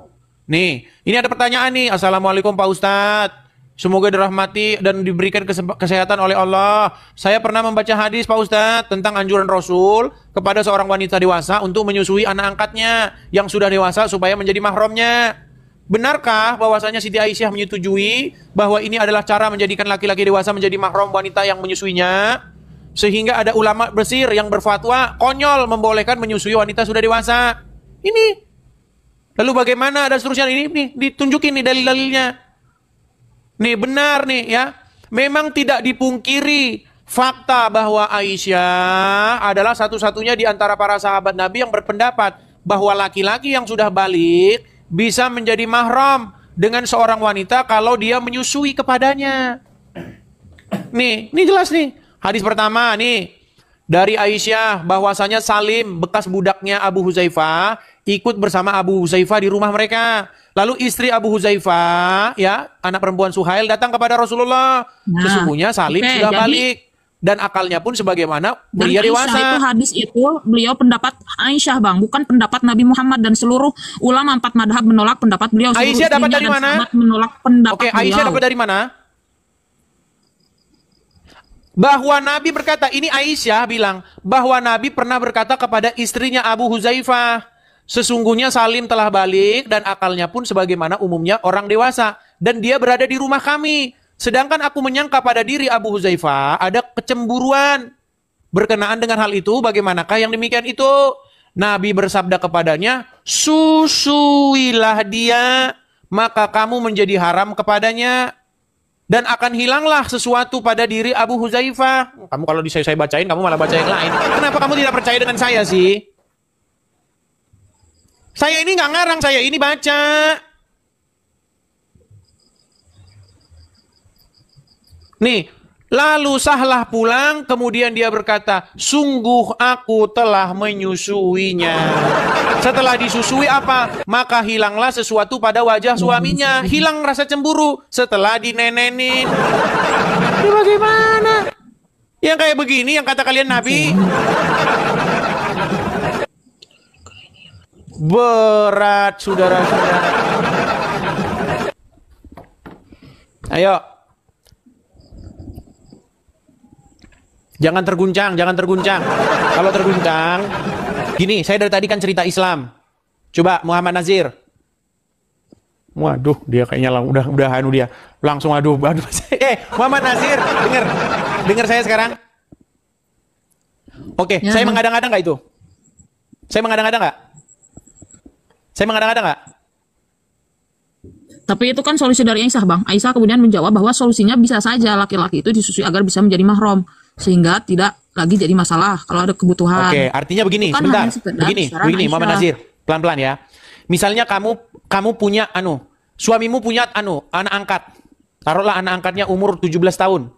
Nih, ini ada pertanyaan nih. Assalamualaikum Pak Ustadz. Semoga dirahmati dan diberikan kesehatan oleh Allah. Saya pernah membaca hadis Pak Ustadz tentang anjuran Rasul kepada seorang wanita dewasa untuk menyusui anak angkatnya yang sudah dewasa supaya menjadi mahramnya. Benarkah bahwasanya Siti Aisyah menyetujui bahwa ini adalah cara menjadikan laki-laki dewasa menjadi mahram wanita yang menyusuinya? Sehingga ada ulama Mesir yang berfatwa konyol membolehkan menyusui wanita sudah dewasa. Ini. Lalu bagaimana ada seterusnya ini nih ditunjukin nih dalil-dalilnya. Nih benar nih ya. Memang tidak dipungkiri fakta bahwa Aisyah adalah satu-satunya di antara para sahabat Nabi yang berpendapat bahwa laki-laki yang sudah balik bisa menjadi mahram dengan seorang wanita kalau dia menyusui kepadanya. Nih, ini jelas nih. Hadis pertama nih dari Aisyah bahwasanya Salim bekas budaknya Abu Huzaifah ikut bersama Abu Huzaifah di rumah mereka. Lalu istri Abu Huzaifah, ya, anak perempuan Suhail datang kepada Rasulullah. Nah, Sesungguhnya Salim oke, sudah jadi- balik dan akalnya pun sebagaimana Dan belia Aisyah dewasa. itu hadis itu beliau pendapat Aisyah Bang, bukan pendapat Nabi Muhammad, dan seluruh ulama 4 madhab menolak pendapat beliau. Seluruh Aisyah dapat istrinya dari dan mana? sahabat menolak pendapat Oke, beliau. Aisyah dapat dari mana? Bahwa Nabi berkata, ini Aisyah bilang, bahwa Nabi pernah berkata kepada istrinya Abu Huzaifah, sesungguhnya Salim telah balik dan akalnya pun sebagaimana umumnya orang dewasa. Dan dia berada di rumah kami. Sedangkan aku menyangka pada diri Abu Huzaifah ada kecemburuan. Berkenaan dengan hal itu, bagaimanakah yang demikian itu? Nabi bersabda kepadanya, susuilah dia, maka kamu menjadi haram kepadanya. Dan akan hilanglah sesuatu pada diri Abu Huzaifah. Kamu kalau saya bacain, kamu malah baca yang lain. Kenapa kamu tidak percaya dengan saya sih? Saya ini nggak ngarang, saya ini baca. Nih, lalu Sahlah pulang, kemudian dia berkata, sungguh aku telah menyusuinya. Setelah disusui apa? Maka hilanglah sesuatu pada wajah suaminya. Hilang rasa cemburu setelah dinenenin. Ini bagaimana? Yang kayak begini yang kata kalian Nabi. Berat, saudara-saudara. Ayo. Jangan terguncang, jangan terguncang. Kalau terguncang, gini, saya dari tadi kan cerita Islam. Coba Muhammad Nazir. Waduh, dia kayaknya udah anu dia. Langsung aduh. Muhammad Nazir, dengar saya sekarang. Oke, Ya, saya Bang. mengada-ngada nggak itu? Saya mengada-ngada nggak? Saya mengada-ngada nggak? Tapi itu kan solusi dari Aisyah, Bang. Aisyah kemudian menjawab bahwa solusinya bisa saja laki-laki itu disusui agar bisa menjadi mahram, sehingga tidak lagi jadi masalah kalau ada kebutuhan. Oke, artinya begini, Itu kan sebentar. hanya sekedar Begini, saran Muhammad Aisyah. Nazir, pelan-pelan ya. Misalnya kamu punya suamimu punya anak angkat. Taruhlah anak angkatnya umur 17 tahun.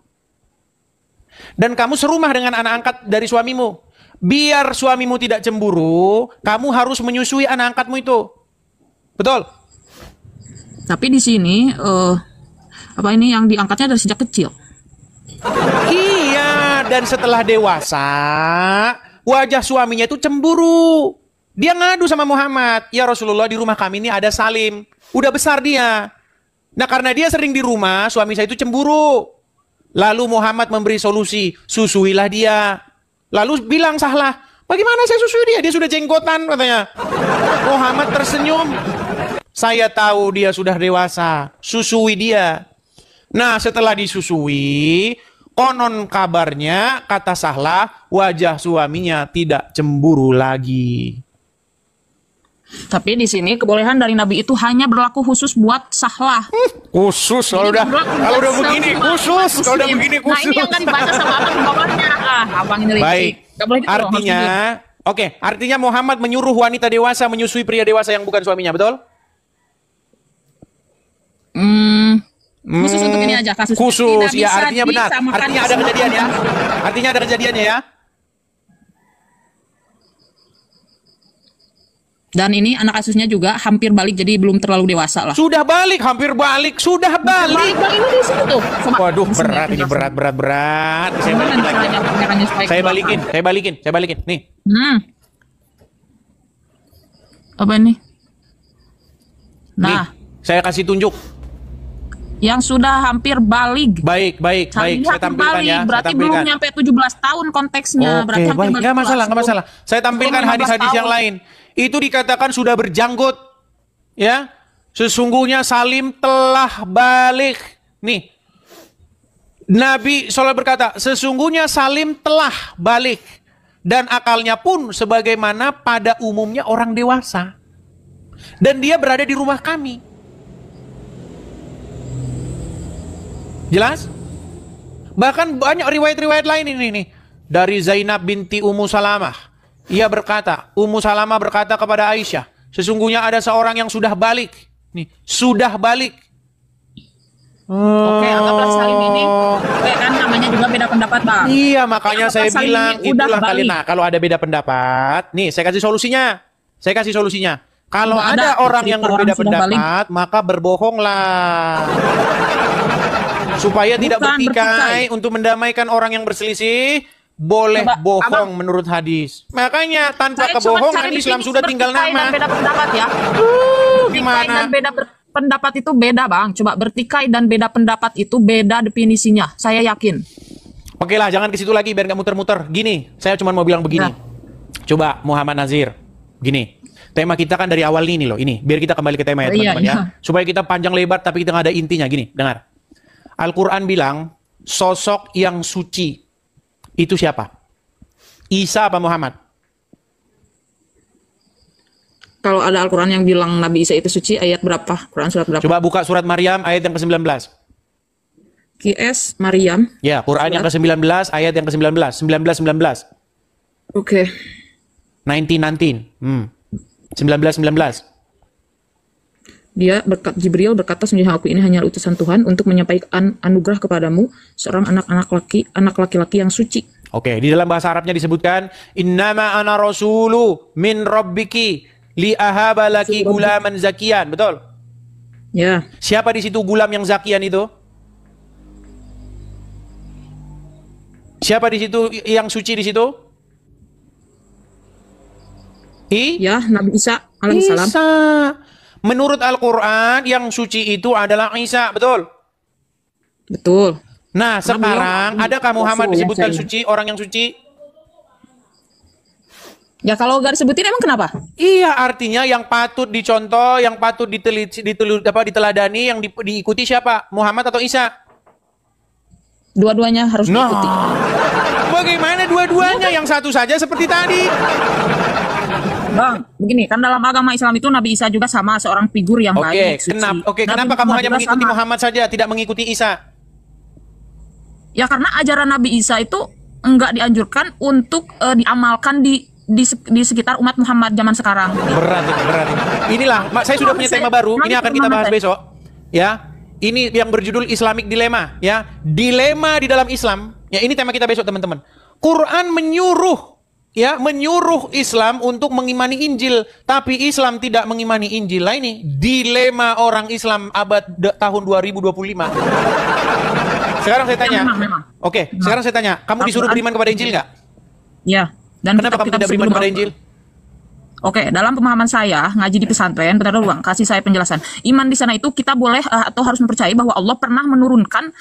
Dan kamu serumah dengan anak angkat dari suamimu. Biar suamimu tidak cemburu, kamu harus menyusui anak angkatmu itu. Betul? Tapi di sini yang diangkatnya dari sejak kecil. Iya, dan setelah dewasa, wajah suaminya itu cemburu. Dia ngadu sama Muhammad, "Ya Rasulullah, di rumah kami ini ada Salim. Udah besar dia. Nah, karena dia sering di rumah, suami saya itu cemburu." Lalu Muhammad memberi solusi, "Susuilah dia." Lalu bilang Sahlah, "Bagaimana saya susui dia? Dia sudah jenggotan," katanya. Muhammad tersenyum. "Saya tahu dia sudah dewasa. Susui dia." Nah, setelah disusui, konon kabarnya, kata Sahlah, wajah suaminya tidak cemburu lagi. Tapi di sini kebolehan dari Nabi itu hanya berlaku khusus buat Sahlah. Khusus kalau Jadi udah berlaku kalau buat udah begini semua khusus, umat kalau udah muslim. begini Nah, khusus. ini yang nggak dibaca sama abang di bawahnya. Abang ini licik. Baik. Nggak boleh gitu loh, Artinya, harus oke, artinya Muhammad menyuruh wanita dewasa menyusui pria dewasa yang bukan suaminya, betul? Khusus untuk ini aja kasus. Khusus, Tidak ya bisa artinya benar. disamakan Artinya ada semua kejadian ya. orang. Artinya ada kejadiannya ya. Dan ini anak kasusnya juga hampir balik, jadi belum terlalu dewasa lah. Sudah balik, hampir balik, sudah balik. Bang, ini di sini tuh. Coba. Waduh, Di sini, berat ini, penjelasan. berat. Saya Gimana balikin lagi. caranya pangerannya supaya Saya keluar? balikin. Nih, Apa ini? nih. Nah, Saya kasih tunjuk. yang sudah hampir balik. Baik. Saya tampilkan balik. ya. Saya Berarti tampilkan. belum nyampe 17 tahun konteksnya. Berarti Oke, hampir baik. balik Nggak kelas. masalah. Saya tampilkan Belum 15 hadis-hadis yang tahun. lain. Itu dikatakan sudah berjanggut. Ya. Sesungguhnya Salim telah balik. Nih. Nabi SAW berkata, sesungguhnya Salim telah balik. Dan akalnya pun sebagaimana pada umumnya orang dewasa. Dan dia berada di rumah kami. Jelas? Bahkan banyak riwayat-riwayat lain ini nih. Dari Zainab binti Ummu Salamah. Ia berkata, Ummu Salamah berkata kepada Aisyah, sesungguhnya ada seorang yang sudah balik. Nih, sudah balik. Oke, anggaplah Salim ini. Oke, kan namanya juga beda pendapat, Bang. Iya, makanya Anggaplah saya Salim bilang ini udah itulah kali. balik. Nah, kalau ada beda pendapat, nih saya kasih solusinya. Kalau Nggak ada ada orang cerita yang berbeda orang sudah pendapat, maka berbohonglah. Supaya tidak Bukan bertikai untuk mendamaikan orang yang berselisih, boleh Coba, bohong Abang. menurut hadis. Makanya tanpa Saya cuma kebohongan cari Islam definisi sudah tinggal bertikai dan nama. beda pendapat ya. Bertikai Gimana? dan beda pendapat itu beda, Bang. Coba bertikai dan beda pendapat itu beda definisinya. Saya yakin. Oke lah, jangan ke situ lagi biar nggak muter-muter. Gini, saya cuma mau bilang begini. Nah. Coba Muhammad Nazir, gini. Tema kita kan dari awal ini loh, ini. Biar kita kembali ke tema ya Iya, teman-teman ya. iya. Supaya kita panjang lebar tapi kita nggak ada intinya. Gini, dengar. Al-Quran bilang, sosok yang suci itu siapa? Isa apa Muhammad? Kalau ada Al-Quran yang bilang Nabi Isa itu suci, ayat berapa? Quran surat berapa? Coba buka surat Maryam ayat yang ke-19. QS Maryam. Ya, Quran yang ke-19 ayat yang ke-19. 19. Oke. 19. 19. Dia Jibril berkata, sesungguhnya aku ini hanya utusan Tuhan untuk menyampaikan anugerah kepadamu seorang anak laki-laki yang suci. Oke, di dalam bahasa Arabnya disebutkan innama ana rasulu min rabbiki li ahaba laki gulaman zakian, betul? Ya. Siapa di situ gulam yang zakian itu? Siapa di situ yang suci di situ? Ya, Nabi Isa alaihissalam. Isa. Menurut Al-Quran, yang suci itu adalah Isa, betul? Betul. Nah, sekarang adakah Muhammad Rasul yang disebutkan saya- suci, orang yang suci? Ya kalau nggak disebutin emang kenapa? Iya, artinya yang patut dicontoh, yang patut diteladani, yang diikuti siapa? Muhammad atau Isa? Dua-duanya harus diikuti. Bagaimana dua-duanya? Yang satu saja seperti tadi. Bang, begini, kan dalam agama Islam itu Nabi Isa juga sama seorang figur yang Oke, baik, suci. kenapa kamu Muhammad hanya juga mengikuti sama. Muhammad saja, tidak mengikuti Isa? Ya karena ajaran Nabi Isa itu enggak dianjurkan untuk diamalkan di sekitar umat Muhammad zaman sekarang. Berat ini. Inilah, saya sudah punya tema baru. Ini akan kita bahas besok. Ya, ini yang berjudul Islamic Dilemma. Ya, dilema di dalam Islam. Ya, ini tema kita besok, teman-teman. Quran menyuruh Islam untuk mengimani Injil, tapi Islam tidak mengimani Injil. Lah ini dilema orang Islam tahun 2025. Sekarang saya tanya. Memang. Oke, sekarang saya tanya, kamu disuruh beriman kepada Injil nggak? Ya. Dan Kenapa kamu tidak beriman kepada Injil? Oke, dalam pemahaman saya ngaji di pesantren, bentar dulu Bang, kasih saya penjelasan. Iman di sana itu kita boleh atau harus mempercayai bahwa Allah pernah menurunkan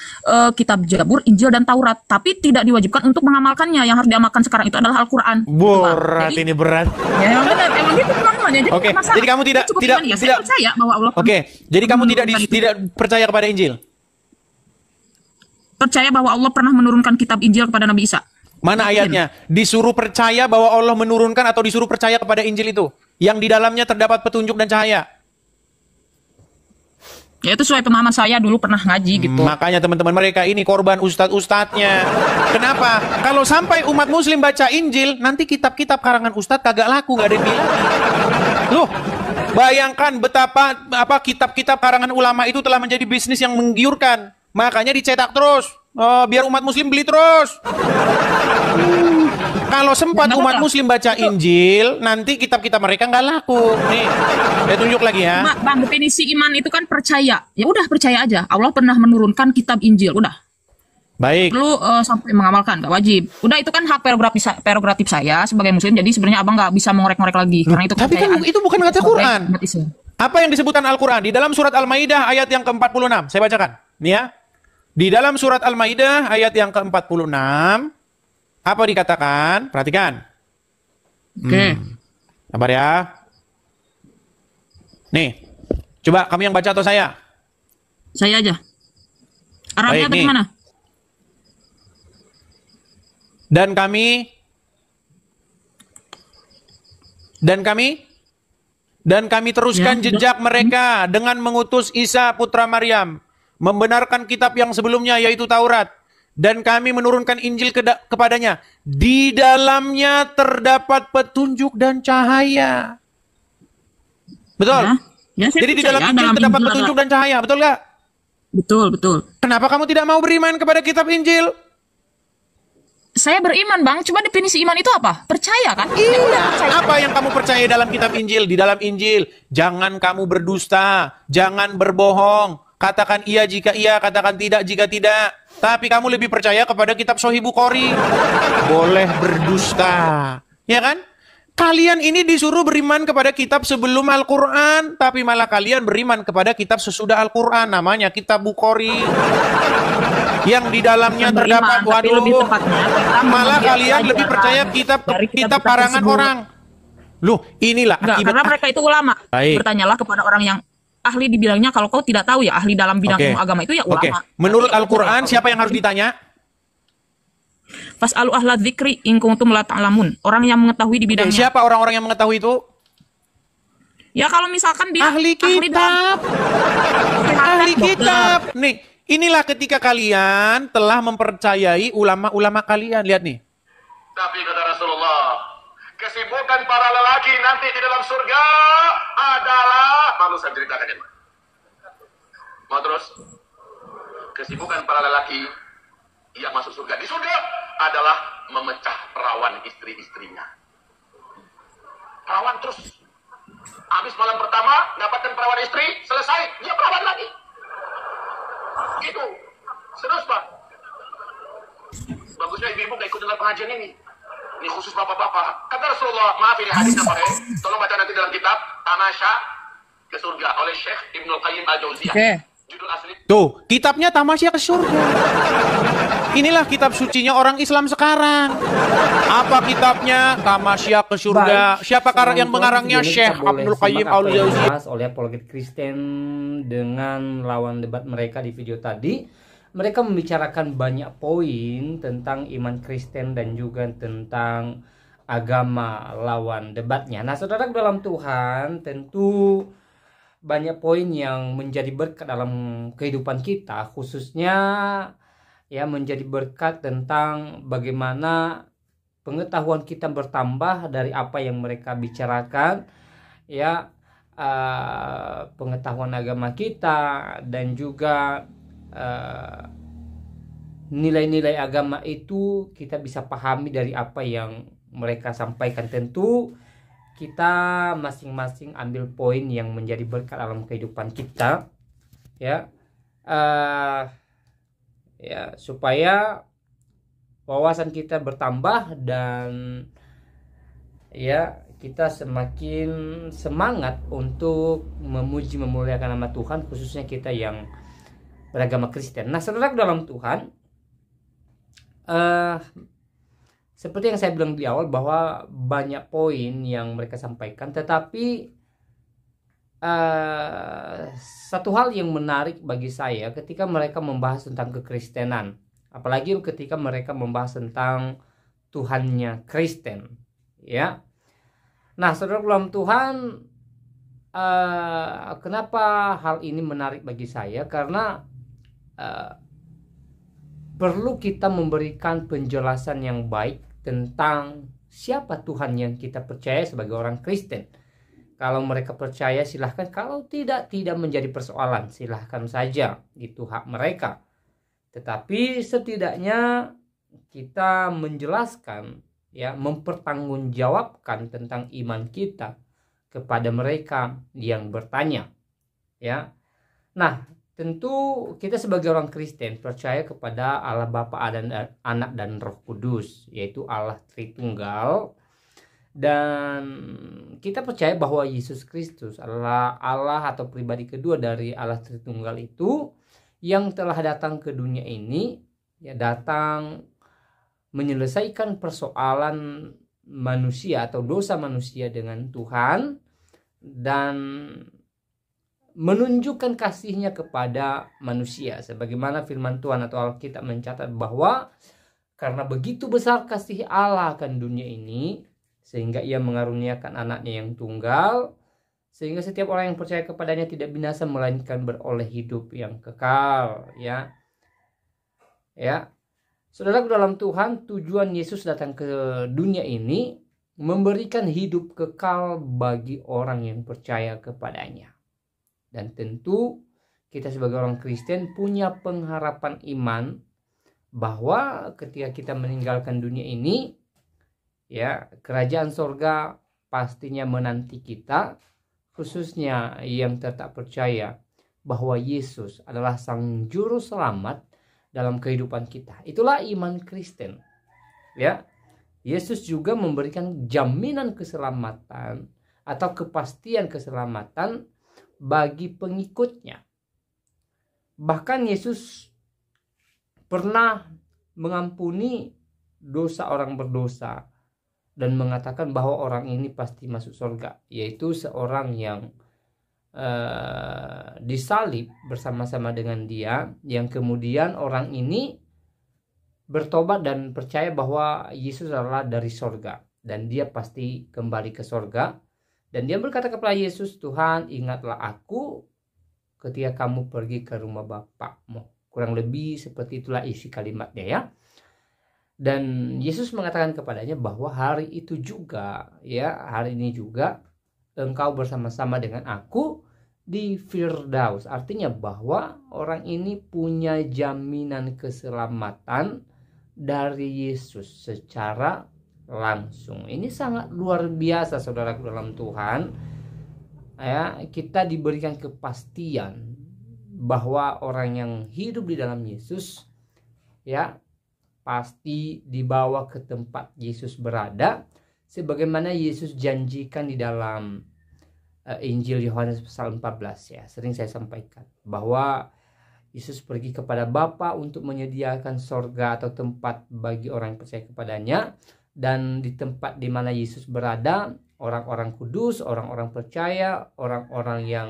kitab Zabur, Injil dan Taurat, tapi tidak diwajibkan untuk mengamalkannya. Yang harus diamalkan sekarang itu adalah Al-Qur'an. Berat, ini berat. Ya, benar, emang gitu pemahamannya. Oke, jadi kamu tidak saya percaya bahwa Allah Oke, jadi kamu tidak menurunkan percaya kepada Injil. percaya bahwa Allah pernah menurunkan kitab Injil kepada Nabi Isa. Mana ayatnya? Disuruh percaya bahwa Allah menurunkan atau disuruh percaya kepada Injil itu? Yang di dalamnya terdapat petunjuk dan cahaya. Ya itu sesuai pemahaman saya dulu pernah ngaji gitu. Makanya teman-teman, mereka ini korban ustadz-ustadznya. Kenapa? Kalau sampai umat muslim baca Injil, nanti kitab-kitab karangan ustadz kagak laku, gak ada yang bilang. Loh, bayangkan betapa kitab-kitab karangan ulama itu telah menjadi bisnis yang menggiurkan. Makanya dicetak terus. Biar umat muslim beli terus. Kalau sempat umat muslim baca Injil, nanti kitab-kitab mereka nggak laku. Nih, saya tunjuk lagi ya. Bang, definisi iman itu kan percaya. Ya udah percaya aja. Allah pernah menurunkan kitab Injil, udah. Baik. Perlu sampai mengamalkan, nggak wajib. Udah itu kan hak prerogatif saya sebagai muslim. Jadi sebenarnya abang nggak bisa mengorek-ngorek lagi. Karena itu Tapi kan itu bukan kata Quran. umat Islam. Apa yang disebutkan Al-Quran? Di dalam surat Al-Maidah ayat yang ke-46. Saya bacakan. Nih ya. Di dalam surat Al-Maidah ayat yang ke-46. Apa dikatakan? Perhatikan. Oke. Sabar ya. Nih. Coba kamu yang baca atau saya? Saya aja. Arabnya Baik, atau nih. gimana? Dan kami teruskan Ya, jejak mereka dengan mengutus Isa putra Maryam, membenarkan kitab yang sebelumnya yaitu Taurat, dan kami menurunkan Injil kepadanya. Di dalamnya terdapat petunjuk dan cahaya. Betul? Ya, saya Jadi di percaya dalam Injil terdapat Injil petunjuk ada- dan cahaya, betul nggak? Betul. Kenapa kamu tidak mau beriman kepada kitab Injil? Saya beriman, Bang. Cuma definisi iman itu apa? Percaya kan? Iya. Ya udah, percaya. Apa yang kamu percaya dalam kitab Injil? Di dalam Injil, jangan kamu berdusta, jangan berbohong. Katakan iya jika iya, katakan tidak jika tidak. Tapi kamu lebih percaya kepada kitab Sahih Bukhari. Boleh berdusta. Ya kan? Kalian ini disuruh beriman kepada kitab sebelum Al-Quran. Tapi malah kalian beriman kepada kitab sesudah Al-Quran. Namanya kitab Bukhari. Yang di dalamnya Bukan terdapat, beriman, tapi lebih waduh, tepatnya kita malah mengambil kalian lebih pelajaran percaya kitab dari kitab-kitab karangan tersebut. orang. Loh, inilah Enggak, akibat. karena mereka itu ulama. Baik. Bertanyalah kepada orang yang ahli dibilangnya, kalau kau tidak tahu ya ahli dalam bidang Oke. ilmu agama itu ya ulama. Oke. Menurut Nanti Al-Quran, Allah- siapa yang harus ditanya? Fas'alu ahla dzikri in kuntum la ta'lamun. Orang yang mengetahui di bidangnya. Siapa orang-orang yang mengetahui itu? Ya kalau misalkan dia Ahli dalam kitab. kesehatan, Ahli dokter. kitab. Nih, inilah ketika kalian telah mempercayai ulama-ulama kalian. Lihat nih. Tapi kata Rasulullah, kesibukan para lelaki nanti di dalam surga adalah, malu saya ceritakan ya. Mau terus? Kesibukan para lelaki yang masuk surga di surga adalah memecah perawan istri-istrinya. Perawan terus. Habis malam pertama, dapatkan perawan istri, selesai, dia perawan lagi. Gitu. Serius, Pak. Bagusnya ibu-ibu gak ikut dengar pengajian ini. ini khusus bapak-bapak. Kata Rasulullah, maaf ini hadisnya Pak, tolong baca nanti dalam kitab Tamasya ke Surga oleh Syekh Ibnul Qayyim Al-Jauziyah. Oke. Judul asli. Tuh, kitabnya Tamasya ke Surga. Inilah kitab sucinya orang Islam sekarang. Apa kitabnya? Tamasya ke Surga. Baik, Siapa yang penonton, mengarangnya? video ini Syekh kita boleh Ibnul Qayyim simak apa yang Al-Jauziyah. dibahas oleh apologet Kristen dengan lawan debat mereka di video tadi. Mereka membicarakan banyak poin tentang iman Kristen dan juga tentang agama lawan debatnya. Nah, saudara dalam Tuhan, tentu banyak poin yang menjadi berkat dalam kehidupan kita, khususnya ya menjadi berkat tentang bagaimana pengetahuan kita bertambah dari apa yang mereka bicarakan, ya, pengetahuan agama kita dan juga nilai-nilai agama itu kita bisa pahami dari apa yang mereka sampaikan. Tentu kita masing-masing ambil poin yang menjadi berkat dalam kehidupan kita, ya, ya, supaya wawasan kita bertambah dan ya kita semakin semangat untuk memuji memuliakan nama Tuhan, khususnya kita yang beragama Kristen. Nah, saudara dalam Tuhan, seperti yang saya bilang di awal bahwa banyak poin yang mereka sampaikan, tetapi satu hal yang menarik bagi saya ketika mereka membahas tentang kekristenan, apalagi ketika mereka membahas tentang Tuhannya Kristen, ya. Nah, saudara dalam Tuhan, kenapa hal ini menarik bagi saya? Karena perlu kita memberikan penjelasan yang baik tentang siapa Tuhan yang kita percaya sebagai orang Kristen. Kalau mereka percaya silahkan, kalau tidak menjadi persoalan, silahkan saja, itu hak mereka. Tetapi setidaknya kita menjelaskan, ya, mempertanggungjawabkan tentang iman kita kepada mereka yang bertanya, ya. Nah, tentu kita sebagai orang Kristen percaya kepada Allah Bapa, Anak dan Roh Kudus, yaitu Allah Tritunggal. Dan kita percaya bahwa Yesus Kristus adalah Allah atau pribadi kedua dari Allah Tritunggal itu, yang telah datang ke dunia ini, ya, datang menyelesaikan persoalan manusia atau dosa manusia dengan Tuhan dan menunjukkan kasihnya kepada manusia, sebagaimana firman Tuhan atau Alkitab mencatat bahwa karena begitu besar kasih Allah akan dunia ini, sehingga ia mengaruniakan anaknya yang tunggal, sehingga setiap orang yang percaya kepadanya tidak binasa melainkan beroleh hidup yang kekal, ya. Ya, saudara dalam Tuhan, tujuan Yesus datang ke dunia ini memberikan hidup kekal bagi orang yang percaya kepadanya. Dan tentu kita sebagai orang Kristen punya pengharapan iman bahwa ketika kita meninggalkan dunia ini, ya, kerajaan sorga pastinya menanti kita, khususnya yang tetap percaya bahwa Yesus adalah sang juru selamat dalam kehidupan kita. Itulah iman Kristen, ya. Yesus juga memberikan jaminan keselamatan atau kepastian keselamatan bagi pengikutnya. Bahkan Yesus pernah mengampuni dosa orang berdosa dan mengatakan bahwa orang ini pasti masuk surga, yaitu seorang yang disalib bersama-sama dengan dia, yang kemudian orang ini bertobat dan percaya bahwa Yesus adalah dari surga dan dia pasti kembali ke surga. Dan dia berkata kepada Yesus, Tuhan, ingatlah aku ketika kamu pergi ke rumah Bapakmu. Kurang lebih seperti itulah isi kalimatnya, ya. Dan Yesus mengatakan kepadanya bahwa hari itu juga, ya, hari ini juga engkau bersama-sama dengan aku di Firdaus. Artinya bahwa orang ini punya jaminan keselamatan dari Yesus secara langsung. Ini sangat luar biasa, saudara dalam Tuhan, ya. Kita diberikan kepastian bahwa orang yang hidup di dalam Yesus, ya, pasti dibawa ke tempat Yesus berada, sebagaimana Yesus janjikan di dalam Injil Yohanes pasal 14 ya. Sering saya sampaikan bahwa Yesus pergi kepada Bapa untuk menyediakan sorga atau tempat bagi orang yang percaya kepadanya, dan di tempat di mana Yesus berada, orang-orang kudus, orang-orang percaya, orang-orang yang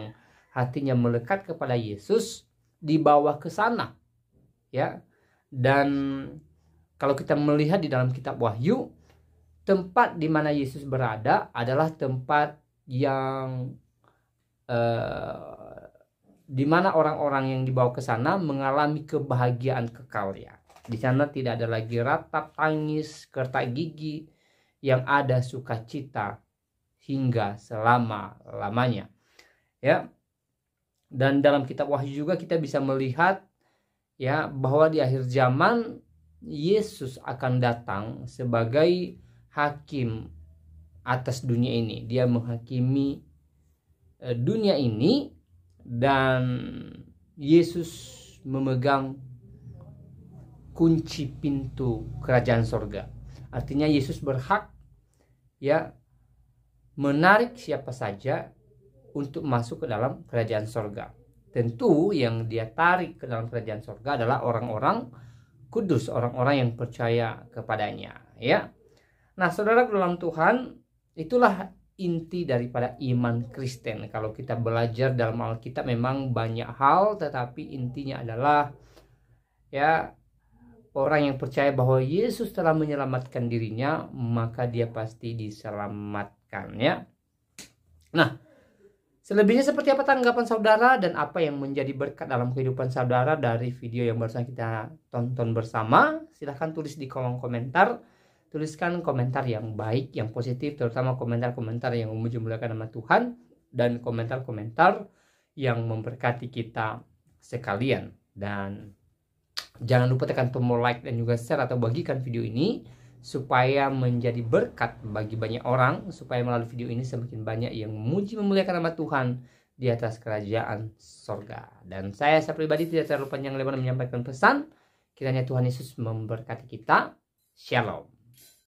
hatinya melekat kepada Yesus dibawa ke sana ya. Dan kalau kita melihat di dalam kitab Wahyu, tempat di mana Yesus berada adalah tempat yang di mana orang-orang yang dibawa ke sana mengalami kebahagiaan kekal ya. Di sana tidak ada lagi ratap tangis, kertak gigi, yang ada sukacita hingga selama-lamanya. Ya. Dan dalam kitab Wahyu juga kita bisa melihat ya bahwa di akhir zaman Yesus akan datang sebagai hakim atas dunia ini. Dia menghakimi dunia ini, dan Yesus memegang kunci pintu kerajaan sorga. Artinya Yesus berhak ya menarik siapa saja untuk masuk ke dalam kerajaan sorga. Tentu yang dia tarik ke dalam kerajaan sorga adalah orang-orang kudus, orang-orang yang percaya kepadanya ya. Nah, saudara dalam Tuhan, itulah inti daripada iman Kristen. Kalau kita belajar dalam Alkitab memang banyak hal, tetapi intinya adalah ya orang yang percaya bahwa Yesus telah menyelamatkan dirinya, maka dia pasti diselamatkan ya. Nah, selebihnya seperti apa tanggapan saudara dan apa yang menjadi berkat dalam kehidupan saudara dari video yang barusan kita tonton bersama? Silahkan tulis di kolom komentar. Tuliskan komentar yang baik, yang positif, terutama komentar-komentar yang memuji-muliakan nama Tuhan, dan komentar-komentar yang memberkati kita sekalian. Dan jangan lupa tekan tombol like dan juga share atau bagikan video ini supaya menjadi berkat bagi banyak orang, supaya melalui video ini semakin banyak yang memuji memuliakan nama Tuhan di atas kerajaan sorga. Dan saya pribadi tidak terlalu panjang lebar menyampaikan pesan. Kiranya Tuhan Yesus memberkati kita. Shalom.